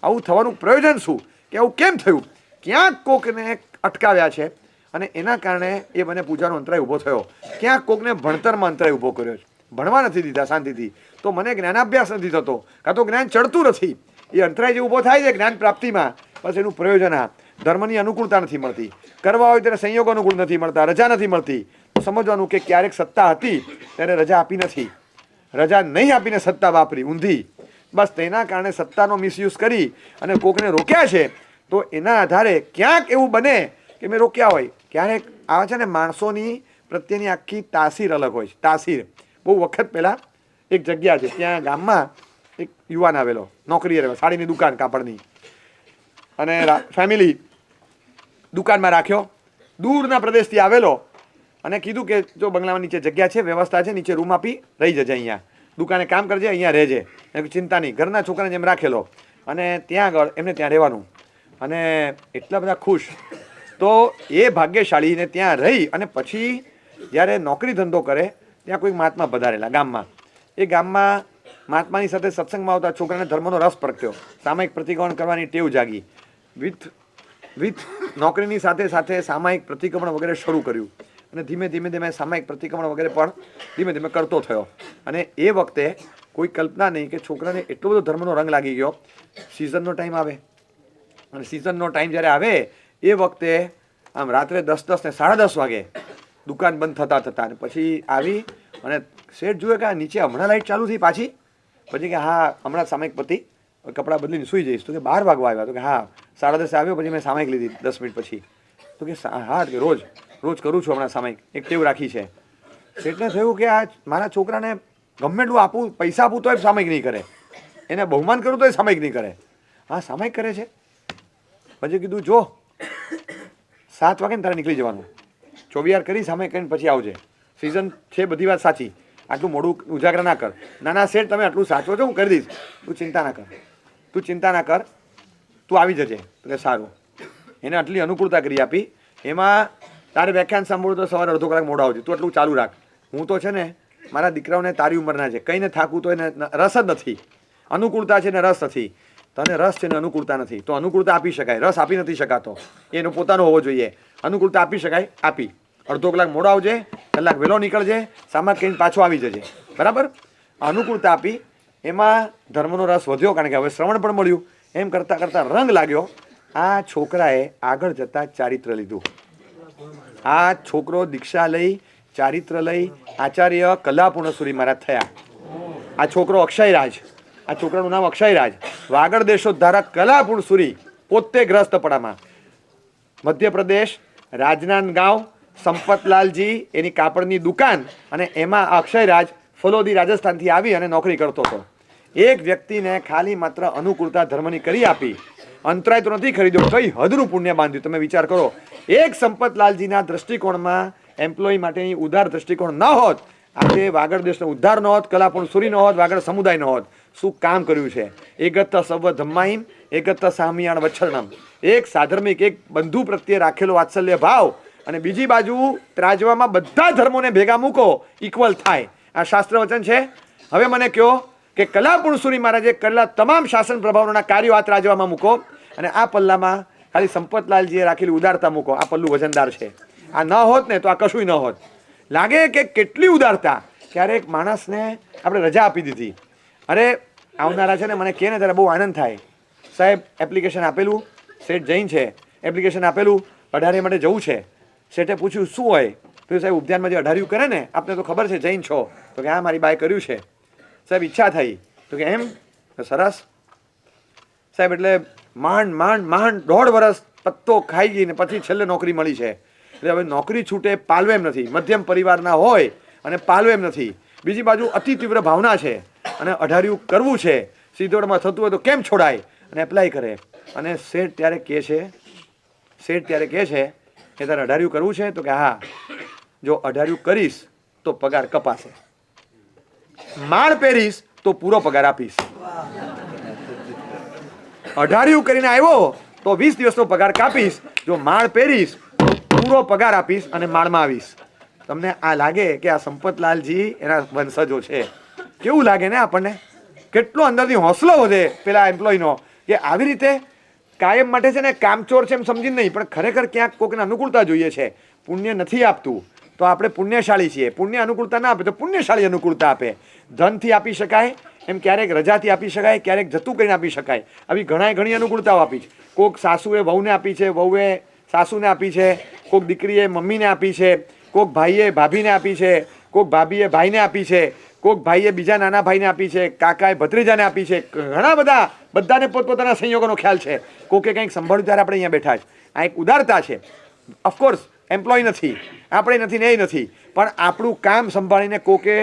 આવું થવાનું પ્રયોજન શું, કે આવું કેમ થયું, ક્યાંક કોકને અટકાવ્યા છે અને એના કારણે એ મને પૂજાનો અંતરાય ઊભો થયો. ક્યાંક કોકને ભણતરમાં અંતરાય ઊભો કર્યો છે, ભણવા નથી દીધા શાંતિથી, તો મને જ્ઞાનાભ્યાસ નથી થતો, કાં તો જ્ઞાન ચડતું નથી. એ અંતરાય જે ઊભો થાય છે જ્ઞાન પ્રાપ્તિમાં, બસ એનું પ્રયોજન આ ધર્મની અનુકૂળતા નથી મળતી, કરવા હોય ત્યારે સંયોગ અનુકૂળ નથી મળતા, રજા નથી મળતી. તો સમજવાનું કે ક્યારેક સત્તા હતી ત્યારે રજા આપી નથી, રજા નહીં આપીને સત્તા વાપરી ઊંધી, બસ તેના કારણે સત્તાનો મિસયુઝ કરી અને કોકને રોક્યા છે. તો એના આધારે ક્યાંક એવું બને કે મેં રોક્યા હોય. ક્યારેક આવે છે ને માણસોની પ્રત્યેની આખી તાસીર અલગ હોય છે. તાસીર બહુ વખત પહેલાં એક જગ્યા છે, ત્યાં ગામમાં એક યુવાન આવેલો, નોકરીએ રહેવા, સાડીની દુકાન કાપડની, અને ફેમિલી દુકાનમાં રાખ્યો. દૂરના પ્રદેશથી આવેલો અને કીધું કે જો બંગલામાં નીચે જગ્યા છે, વ્યવસ્થા છે, નીચે રૂમ આપી રહી જજે, અહીંયા દુકાને કામ કરજે, અહીંયા રહેજે, ચિંતા નહીં. ઘરના છોકરાને જેમ રાખેલો અને ત્યાં આગળ એમને ત્યાં રહેવાનું. અને એટલા બધા ખુશ. તો એ ભાગ્યશાળીને ત્યાં રહી અને પછી જ્યારે નોકરી ધંધો કરે ત્યાં કોઈક મહાત્મા પધારેલા ગામમાં. એ ગામમાં મહાત્માની સાથે સત્સંગમાં આવતા છોકરાને ધર્મનો રસ પ્રગટ્યો, સામાયિક પ્રતિક્રમણ કરવાની ટેવ જાગી, વિથ નોકરીની સાથે સાથે સામાયિક પ્રતિક્રમણ વગેરે શરૂ કર્યું. અને ધીમે ધીમે ધીમે સામાયિક પ્રતિક્રમણ વગેરે પણ ધીમે ધીમે કરતો થયો. અને એ વખતે કોઈ કલ્પના નહીં કે છોકરાને એટલો બધો ધર્મનો રંગ લાગી ગયો. સિઝનનો ટાઈમ આવે અને સિઝનનો ટાઈમ જ્યારે આવે એ વખતે આમ રાત્રે 10 ને 10:30 વાગે દુકાન બંધ થતા અને પછી આવી અને શેઠ જુએ કે આ નીચે હમણાં લાઈટ ચાલુ થઈ પાછી. પછી કે હા હમણાં સામાયિક પતિ, કપડાં બદલીને સૂઈ જઈશ. તો કે 12 વાગવા આવ્યા. તો કે હા 10:30 આવ્યો, પછી મેં સામાયિક લીધી 10 મિનિટ પછી. તો કે હા કે રોજ કરું છું હમણાં સામાયિક, એક ટેવ રાખી છે. શેઠને થયું કે આ મારા છોકરાને ગમે એટલું આપું, પૈસા આપું તોય સામાયિક નહીં કરે, એને બહુમાન કરું તોય સામાયિક નહીં કરે. હા સામાયિક કરે છે. પછી કીધું જો 7 વાગે ને તારે નીકળી જવાનું, 24 કરી સામાયિક કરીને પછી આવજે, સિઝન છે, બધી વાત સાચી, આટલું મોડું ઉજાગરા ના કર. ના શેઠ તમે આટલું સાચવો છો, હું કરી દઈશ, તું ચિંતા ના કર, તું આવી જજે. તો કે સારું. એને આટલી અનુકૂળતા કરી આપી. એમાં તારે વ્યાખ્યાન સાંભળવું તો સવારે અડધો કલાક મોડો આવજે, તું એટલું ચાલુ રાખ. હું તો છે ને મારા દીકરાઓને તારી ઉંમરના છે, કંઈને થાકું તો એને રસ જ નથી. અનુકૂળતા છે ને રસ નથી. તને રસ છે ને અનુકૂળતા નથી, તો અનુકૂળતા આપી શકાય, રસ આપી નથી શકાતો, એનો પોતાનો હોવો જોઈએ. અનુકૂળતા આપી શકાય, આપી. અડધો કલાક મોડો આવજે, કલાક વહેલો નીકળજે, સામાન કહીને પાછો આવી જજે, બરાબર. અનુકૂળતા આપી. એમાં ધર્મનો રસ વધ્યો, કારણ કે હવે શ્રવણ પણ મળ્યું. એમ કરતાં કરતાં રંગ લાગ્યો. આ છોકરાએ આગળ જતાં ચારિત્ર લીધું. આ છોકરો દીક્ષા લઈ, ચારિત્ર લઈ, આચાર્ય કલાપૂર્ણસુરી મહારાજ થયા. આ છોકરો અક્ષયરાજ, આ છોકરાનું નામ અક્ષયરાજ, વાગડ દેશોદ્ધારક કલાપૂર્ણસુરી, પોતે ગ્રસ્તપડામાં, મધ્યપ્રદેશ, રાજનાંદગાંવ, સંપતલાલજી એની કાપડની દુકાન, અને એમાં અક્ષયરાજ ફલોદી રાજસ્થાનથી આવી અને નોકરી કરતો હતો. એક વ્યક્તિને ખાલી માત્ર અનુકૂળતા ધર્મની કરી આપી, અંતરાય તો નથી ખરીદ્યો, કઈ હદનું પુણ્ય બાંધ્યું. તમે વિચાર કરો, એક સંપતલાલજીના દ્રષ્ટિકોણમાં એમ્પ્લોય માટેની ઉદાર દ્રષ્ટિકોણ ન હોત, આજે વાગડ દેશનો ઉદ્ધાર ન હોત, કલાપૂર્ણસુરી ન હોત, વાગડ સમુદાય ન હોત. શું કામ કર્યું છે. એકત સવ ધમ્માઈમ, એકત સામિયાણ વચ્છરણમ. એક સાધર્મિક, એક બંધુ પ્રત્યે રાખેલો વાત્સલ્ય ભાવ, અને બીજી બાજુ ત્રાજવામાં બધા ધર્મોને ભેગા મૂકો, ઇક્વલ થાય. આ શાસ્ત્ર વચન છે. હવે મને કહો કે કલાપૂર્ણસુરી મહારાજે કરેલા તમામ શાસન પ્રભાવોના કાર્યો આ ત્રાજવામાં મૂકો, અને આ પલ્લામાં ખાલી સંપતલાલજીએ રાખેલી ઉદારતા મૂકો. આ પલ્લું વજનદાર છે. આ ન હોત ને તો આ કશુંય ન હોત. લાગે કે કેટલી ઉદારતા. ક્યારેક માણસને આપણે રજા આપી દીધી, અરે આવનારા છે ને મને કહે ને ત્યારે બહુ આનંદ થાય, સાહેબ એપ્લિકેશન આપેલું, શેઠ જૈન છે, એપ્લિકેશન આપેલું, 18 માટે જવું છે. શેઠે પૂછ્યું શું હોય, તો સાહેબ ઉદ્યાનમાં જે 18 કરે ને, આપને તો ખબર છે જૈન છો. તો કે હા મારી બાએ કર્યું છે સાહેબ, ઈચ્છા થઈ. તો કે એમ, સરસ સાહેબ. એટલે માંડ 1.5 વર્ષ પત્તો ખાઈ ગઈ ને પછી છેલ્લે નોકરી મળી છે. એટલે હવે નોકરી છૂટે પાલવે એમ નથી, મધ્યમ પરિવારના હોય અને પાલવે એમ નથી. બીજી બાજુ અતિ તીવ્ર ભાવના છે અને 18 કરવું છે, સીધોડમાં થતું હોય તો કેમ છોડાય, અને એપ્લાય કરે. અને શેઠ ત્યારે કહે છે કે તારે 18 કરવું છે. તો કે હા, જો 18 કરીશ તો પગાર કપાશે, માળ પહેરીશ તો પૂરો પગાર આપીશ. 18 કરીને આવ્યો તો 20 દિવસનો પગાર કાપીશ, જો માળ પહેરીશ તો પૂરો પગાર આપીશ અને માળમાં આવીશ. તમને આ લાગે કે આ સંપતલાલજી એના વંશજો છે? કેવું લાગે ને આપણને? કેટલો અંદરથી હોંસલો વધે પેલા એમ્પ્લોયનો કે આવી રીતે કાયમ માટે છે ને કામચોર છે એમ સમજીને નહીં, પણ ખરેખર ક્યાંક કોઈકને અનુકૂળતા જોઈએ છે. પુણ્ય નથી આપતું તો આપણે પુણ્યશાળી છીએ, પુણ્ય અનુકૂળતા ના આપે તો પુણ્યશાળી અનુકૂળતા આપે. ધનથી આપી શકાય એમ, ક્યારેક રજાથી આપી શકાય, ક્યારેક જતું કરીને આપી શકાય. આવી ઘણી અનુકૂળતાઓ આપી છે. કોઈક સાસુએ વહુને આપી છે, વહુએ સાસુને આપી છે, કોઈક દીકરીએ મમ્મીને આપી છે, કોઈક ભાઈએ ભાભીને આપી છે, કોઈક ભાભીએ ભાઈને આપી છે, કોઈક ભાઈએ બીજા નાના ભાઈને આપી છે, કાકાએ ભત્રીજાને આપી છે, ઘણા બધાને પોતપોતાના સંયોગોનો ખ્યાલ છે. કોકે કંઈક સંભાળ્યું ત્યારે આપણે અહીંયા બેઠા છે. આ એક ઉદારતા છે. ઓફકોર્સ એમ્પ્લોય નથી, આપણે નથી ને એ નથી, પણ આપણું કામ સંભાળીને કોકે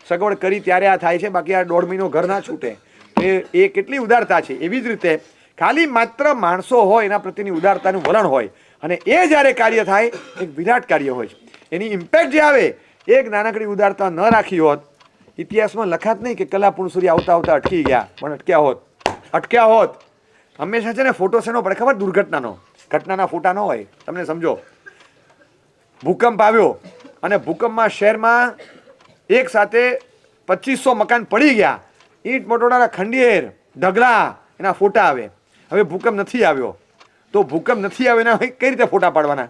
સગવડ કરી ત્યારે આ થાય છે. બાકી આ 1.5 મહિનો ઘર ના છૂટે. એ કેટલી ઉદારતા છે. એવી જ રીતે ખાલી માત્ર માણસો હોય એના પ્રત્યેની ઉદારતાનું વલણ હોય અને એ જ્યારે કાર્ય થાય એક વિરાટ કાર્ય હોય છે. એની ઇમ્પેક્ટ જે આવે એક નાનકડી ઉદારતા ન રાખી હોત, ઇતિહાસમાં લખાત નહીં કે કલા પુણસુરી આવતા આવતા અટકી ગયા, પણ અટક્યા હોત. હંમેશા છે ને ફોટો શેનો પડે ખબર? દુર્ઘટનાનો. ઘટનાના ફોટા ન હોય. તમને સમજો, ભૂકંપ આવ્યો અને ભૂકંપમાં શહેરમાં એક સાથે 2500 મકાન પડી ગયા, ઈંટ મોટોડાના ખંડેર ઢગલા, એના ફોટા આવે. હવે ભૂકંપ નથી આવ્યો તો ભૂકંપ નથી આવ્યો એના કઈ રીતે ફોટા પાડવાના?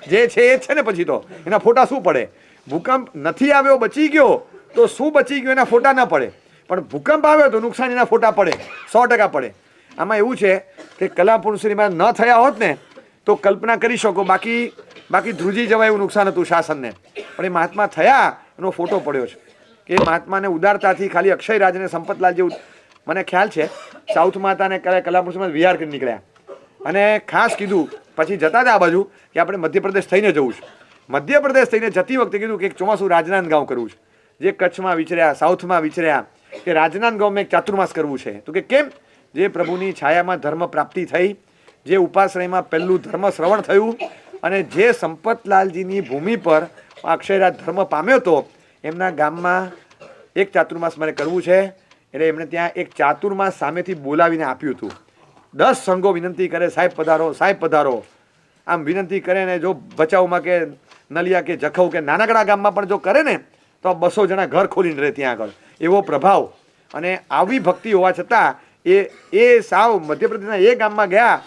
જે છે એ જ છે ને, પછી તો એના ફોટા શું પડે? ભૂકંપ નથી આવ્યો, બચી ગયો તો શું બચી ગયું એના ફોટા ન પડે, પણ ભૂકંપ આવ્યો તો નુકસાન એના ફોટા પડે, 100% પડે. આમાં એવું છે કે કલા પુણસુરીમાં ન થયા હોત ને તો કલ્પના કરી શકો, બાકી ધ્રુજી જવાય એવું નુકસાન હતું શાસનને. પણ એ મહાત્મા થયા એનો ફોટો પડ્યો છે કે મહાત્માને ઉદારતાથી ખાલી અક્ષયરાજ અને સંપતલાલ જેવું, મને ખ્યાલ છે સાઉથમાં હતા ને કલા પુણસુરીમાં વિહાર કરી નીકળ્યા અને ખાસ કીધું પછી જતા હતા આ બાજુ કે આપણે મધ્યપ્રદેશ થઈને જવું છે. મધ્યપ્રદેશ થઈને જતી વખતે કીધું કે એક ચોમાસું રાજનાંદગાંવ કરવું છે. જે કચ્છમાં વિચર્યા, સાઉથમાં વિચર્યા, કે રાજનાંદગાંવમાં એક ચાતુર્માસ કરવું છે. તો કે કેમ? જે પ્રભુની છાયામાં ધર્મ પ્રાપ્તિ થઈ, જે ઉપાશ્રયમાં પહેલું ધર્મ શ્રવણ થયું અને જે સંપતલાલજીની ભૂમિ પર અક્ષયરાજ ધર્મ પામ્યો હતો, એમના ગામમાં એક ચાતુર્માસ મારે કરવું છે. એટલે એમણે ત્યાં એક ચાતુર્માસ સામેથી બોલાવીને આપ્યું હતું. 10 સંઘો વિનંતી કરે, સાહેબ પધારો, સાહેબ પધારો, આમ વિનંતી કરે ને જો ભચાઉમાં કે નલિયા કે જખૌ કે નાનકડા ગામમાં પણ જો કરે ને તો 200 જણા ઘર ખોલીને રહે ત્યાં આગળ. એવો પ્રભાવ અને આવી ભક્તિ હોવા છતાં એ સાવ મધ્યપ્રદેશના એ ગામમાં ગયા.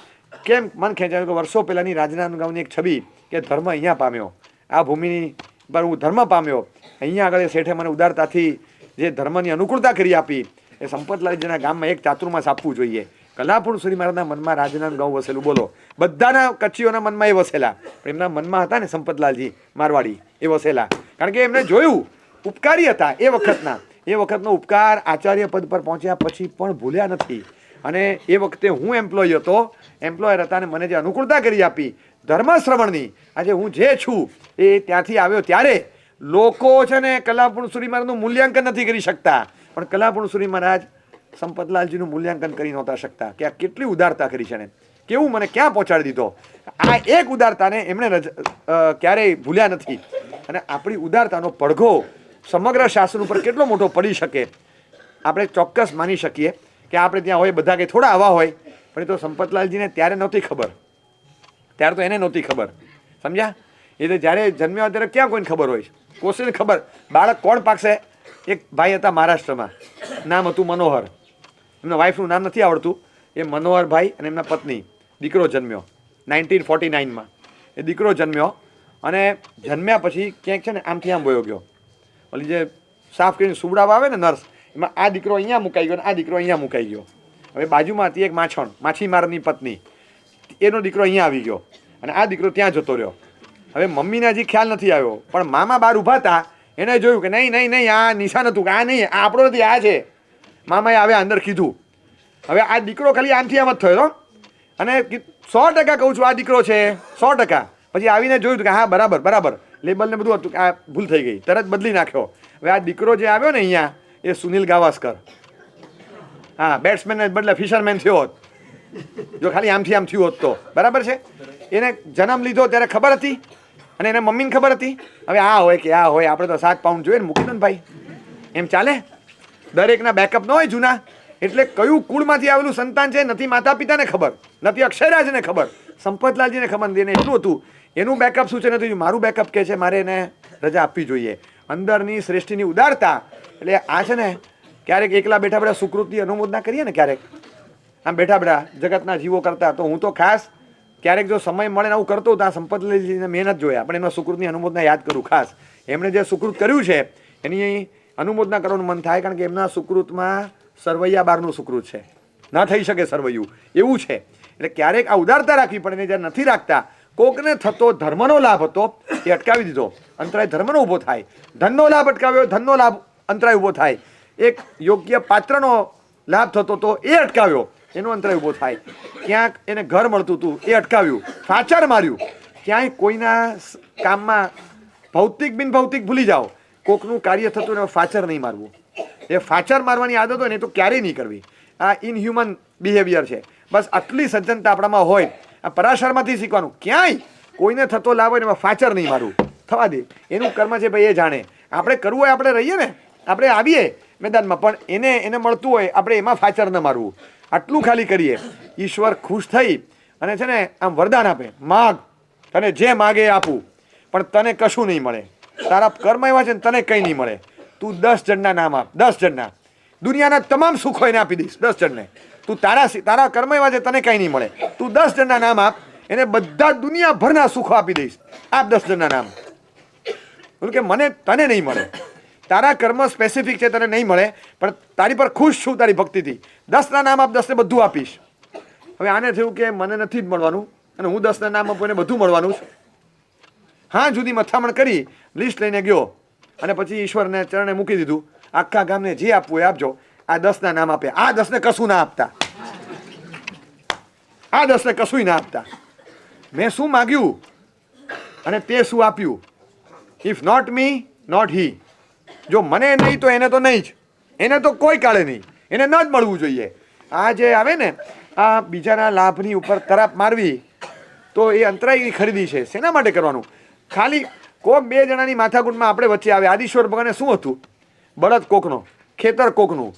કેમ? મન ખેંચાયું કે વર્ષો પહેલાંની રાજનાંદગાંવની એક છબી કે ધર્મ અહીંયા પામ્યો, આ ભૂમિની પર હું ધર્મ પામ્યો, અહીંયા આગળ શેઠે મને ઉદારતાથી જે ધર્મની અનુકૂળતા કરી આપી, એ સંપતલાલજીના ગામમાં એક ચાતુર્માસ આપવું જોઈએ. કલા પુણસુરી મહારાજના મનમાં રાજનાંદગાંવ વસેલું. બોલો, બધાના કચ્છીઓના મનમાં એ વસેલા, પણ એમના મનમાં હતા ને સંપતલાલજી મારવાડી, એ વસેલા. કારણ કે એમને જોયું ઉપકારી હતા એ વખતનો ઉપકાર આચાર્ય પદ પર પહોંચ્યા પછી પણ ભૂલ્યા નથી. અને એ વખતે હું એમ્પ્લોયર હતા અને મને જે અનુકૂળતા કરી આપી ધર્મ શ્રવણની, આજે હું જે છું એ ત્યાંથી આવ્યો ત્યારે લોકો છે ને કલા પુણસુરી મહારાજનું મૂલ્યાંકન નથી કરી શકતા, પણ કલા પુણસુરી મહારાજ સંપતલાલજીનું મૂલ્યાંકન કરી નહોતા શકતા કે આ કેટલી ઉદારતા કરી છે ને, કેવું મને ક્યાં પહોંચાડી દીધો. આ એક ઉદારતાને એમણે ક્યારેય ભૂલ્યા નથી. અને આપણી ઉદારતાનો પડઘો સમગ્ર શાસન ઉપર કેટલો મોટો પડી શકે આપણે ચોક્કસ માની શકીએ. કે આપણે ત્યાં હોય બધા કંઈ થોડા આવા હોય, પણ એ તો સંપતલાલજીને ત્યારે નહોતી ખબર, ત્યારે તો એને નહોતી ખબર, સમજ્યા? એ તો જ્યારે જન્મ્યા ત્યારે ક્યાં કોઈને ખબર હોય? કોશીને ખબર બાળક કોણ પાકશે. એક ભાઈ હતા મહારાષ્ટ્રમાં, નામ હતું મનોહર, એમના વાઈફનું નામ નથી આવડતું. એ મનોહરભાઈ અને એમના પત્ની, દીકરો જન્મ્યો 1949માં. એ દીકરો જન્મ્યો અને જન્મ્યા પછી ક્યાંક છે ને આમથી આમ વયો ગયો. ઓલી જે સાફ કરીને સુવડાવવા આવે ને નર્સ, એમાં આ દીકરો અહીંયા મુકાઈ ગયો અને આ દીકરો અહીંયા મુકાઈ ગયો. હવે બાજુમાં હતી એક માછીમારની પત્ની, એનો દીકરો અહીંયા આવી ગયો અને આ દીકરો ત્યાં જતો રહ્યો. હવે મમ્મીને હજી ખ્યાલ નથી આવ્યો, પણ મામા બહાર ઊભા હતા, એને જોયું કે નહીં આ નિશાન હતું, કે આ નહીં, આ આપણો નથી, આ છે. મામાએ આવ્યા અંદર કીધું. હવે આ દીકરો ખાલી આમથી આમ જ થયો અને 100% કહું છું આ દીકરો છે, 100%. પછી આવીને જોયું કે હા બરાબર લેબલ ને બધું હતું, કે આ ભૂલ થઈ ગઈ, તરત બદલી નાખ્યો. હવે આ દીકરો જે આવ્યો ને અહીંયા, એ સુનિલ ગાવસ્કર, હા, બેટ્સમેનને બદલે ફિશરમેન થયો હોત જો ખાલી આમથી આમ થયું હોત તો. બરાબર છે? એને જન્મ લીધો ત્યારે ખબર હતી અને એને મમ્મીને ખબર હતી. હવે આ હોય કે આ હોય, આપણે તો 7 પાઉન્ડ જોઈએ ને મૂકી દો ને ભાઈ, એમ ચાલે? દરેકના બેકઅપ ન હોય જૂના. એટલે કયું કુળમાંથી આવેલું સંતાન છે નથી માતા પિતાને ખબર, નથી અક્ષયરાજને ખબર, સંપતલાલજીને ખબર નથી. એને એટલું હતું એનું બેકઅપ શું છે નથી, મારું બેકઅપ કે છે, મારે એને રજા આપવી જોઈએ. અંદરની શ્રેષ્ઠીની ઉદારતા. એટલે આ છે ને ક્યારેક એકલા બેઠા સુકૃતની અનુમોદના કરીએ ને, ક્યારેક આમ બેઠા જગતના જીવો કરતા, તો હું તો ખાસ ક્યારેક જો સમય મળે ને આવું કરતો હોઉં તો આ સંપતલાલજીને મહેનત જોયા, પણ એમના સુકૃતની અનુમોદના યાદ કરું ખાસ. એમણે જે સુકૃત કર્યું છે એની અનુમોદના કરવાનું મન થાય, કારણ કે એમના સુકૃતમાં સરવૈયા બારનું સુકૃત છે, ના થઈ શકે સરવૈયું એવું છે. એટલે ક્યારેક આ ઉદારતા રાખવી પડે ને જ્યારે નથી રાખતા કોકને થતો ધર્મનો લાભ હતો એ અટકાવી દીધો, અંતરાય ધર્મનો ઊભો થાય. ધનનો લાભ અટકાવ્યો, ધનનો લાભ અંતરાય ઊભો થાય. એક યોગ્ય પાત્રનો લાભ થતો તો એ અટકાવ્યો, એનો અંતરાય ઊભો થાય. ક્યાંક એને ઘર મળતું હતું એ અટકાવ્યું, ફાચર માર્યું. ક્યાંય કોઈના કામમાં ભૌતિક બિન ભૌતિક ભૂલી જાઓ, કોકનું કાર્ય થતું ને ફાચર નહીં મારવું. એ ફાચર મારવાની આદત હોય ને એ તો ક્યારેય નહીં કરવી. આ ઇનહ્યુમન બિહેવિયર છે. બસ આટલી સજ્જનતા આપણામાં હોય. આ પરાશરમાંથી શીખવાનું. ક્યાંય કોઈને થતો લાભ હોય ને એમાં ફાચર નહીં મારવું, થવા દે. એનું કર્મ છે ભાઈ, એ જાણે. આપણે કરવું હોય આપણે રહીએ ને, આપણે આવીએ મેદાનમાં, પણ એને મળતું હોય આપણે એમાં ફાચર ન મારવું. આટલું ખાલી કરીએ. ઈશ્વર ખુશ થઈ અને છે ને આમ વરદાન આપે, માગ, તને જે માગે એ આપું, પણ તને કશું નહીં મળે. તારા કર્મ એવા છે ને તને કંઈ નહીં મળે. તું 10 જણના નામ આપ, 10 જણના, દુનિયાના તમામ સુખો એને આપી દઈશ 10 જણને. તું તારા કર્મ એવા છે તને કંઈ નહીં મળે. તું 10 જણના નામ આપ, એને બધા દુનિયાભરના સુખો આપી દઈશ. આપ 10 જણના નામ. બોલ કે મને તને નહીં મળે, તારા કર્મ સ્પેસિફિક છે, તને નહીં મળે, પણ તારી પર ખુશ છું તારી ભક્તિથી. 10ના નામ આપ, 10ને બધું આપીશ. હવે આને થયું કે મને નથી જ મળવાનું અને હું 10ના નામ આપું એને બધું મળવાનું છે. હા જુદી મથામણ કરી, લિસ્ટ લઈને ગયો અને પછી ઈશ્વરને ચરણે મૂકી દીધું. આખા ગામને જે આપવું એ આપજો. આ 10ના નામ આપે, આ 10ને કશું ના આપતા, આ 10ને કશું ના આપતા. મેં શું માગ્યું અને તે શું આપ્યું? If not me not he. જો મને નહીં તો એને તો નહીં જ, એને તો કોઈ કાળે નહીં, એને ન જ મળવું જોઈએ. આ જે આવે ને આ બીજાના લાભની ઉપર તરાપ મારવી, તો એ અંતરાયની ખરીદી છે. શેના માટે કરવાનું? ખાલી કોક 2 જણાની માથાકૂટમાં આપણે વચ્ચે આવે. આદિશ્વર ભગવાને શું હતું? બળદ કોકનો, ખેતર કોકનું,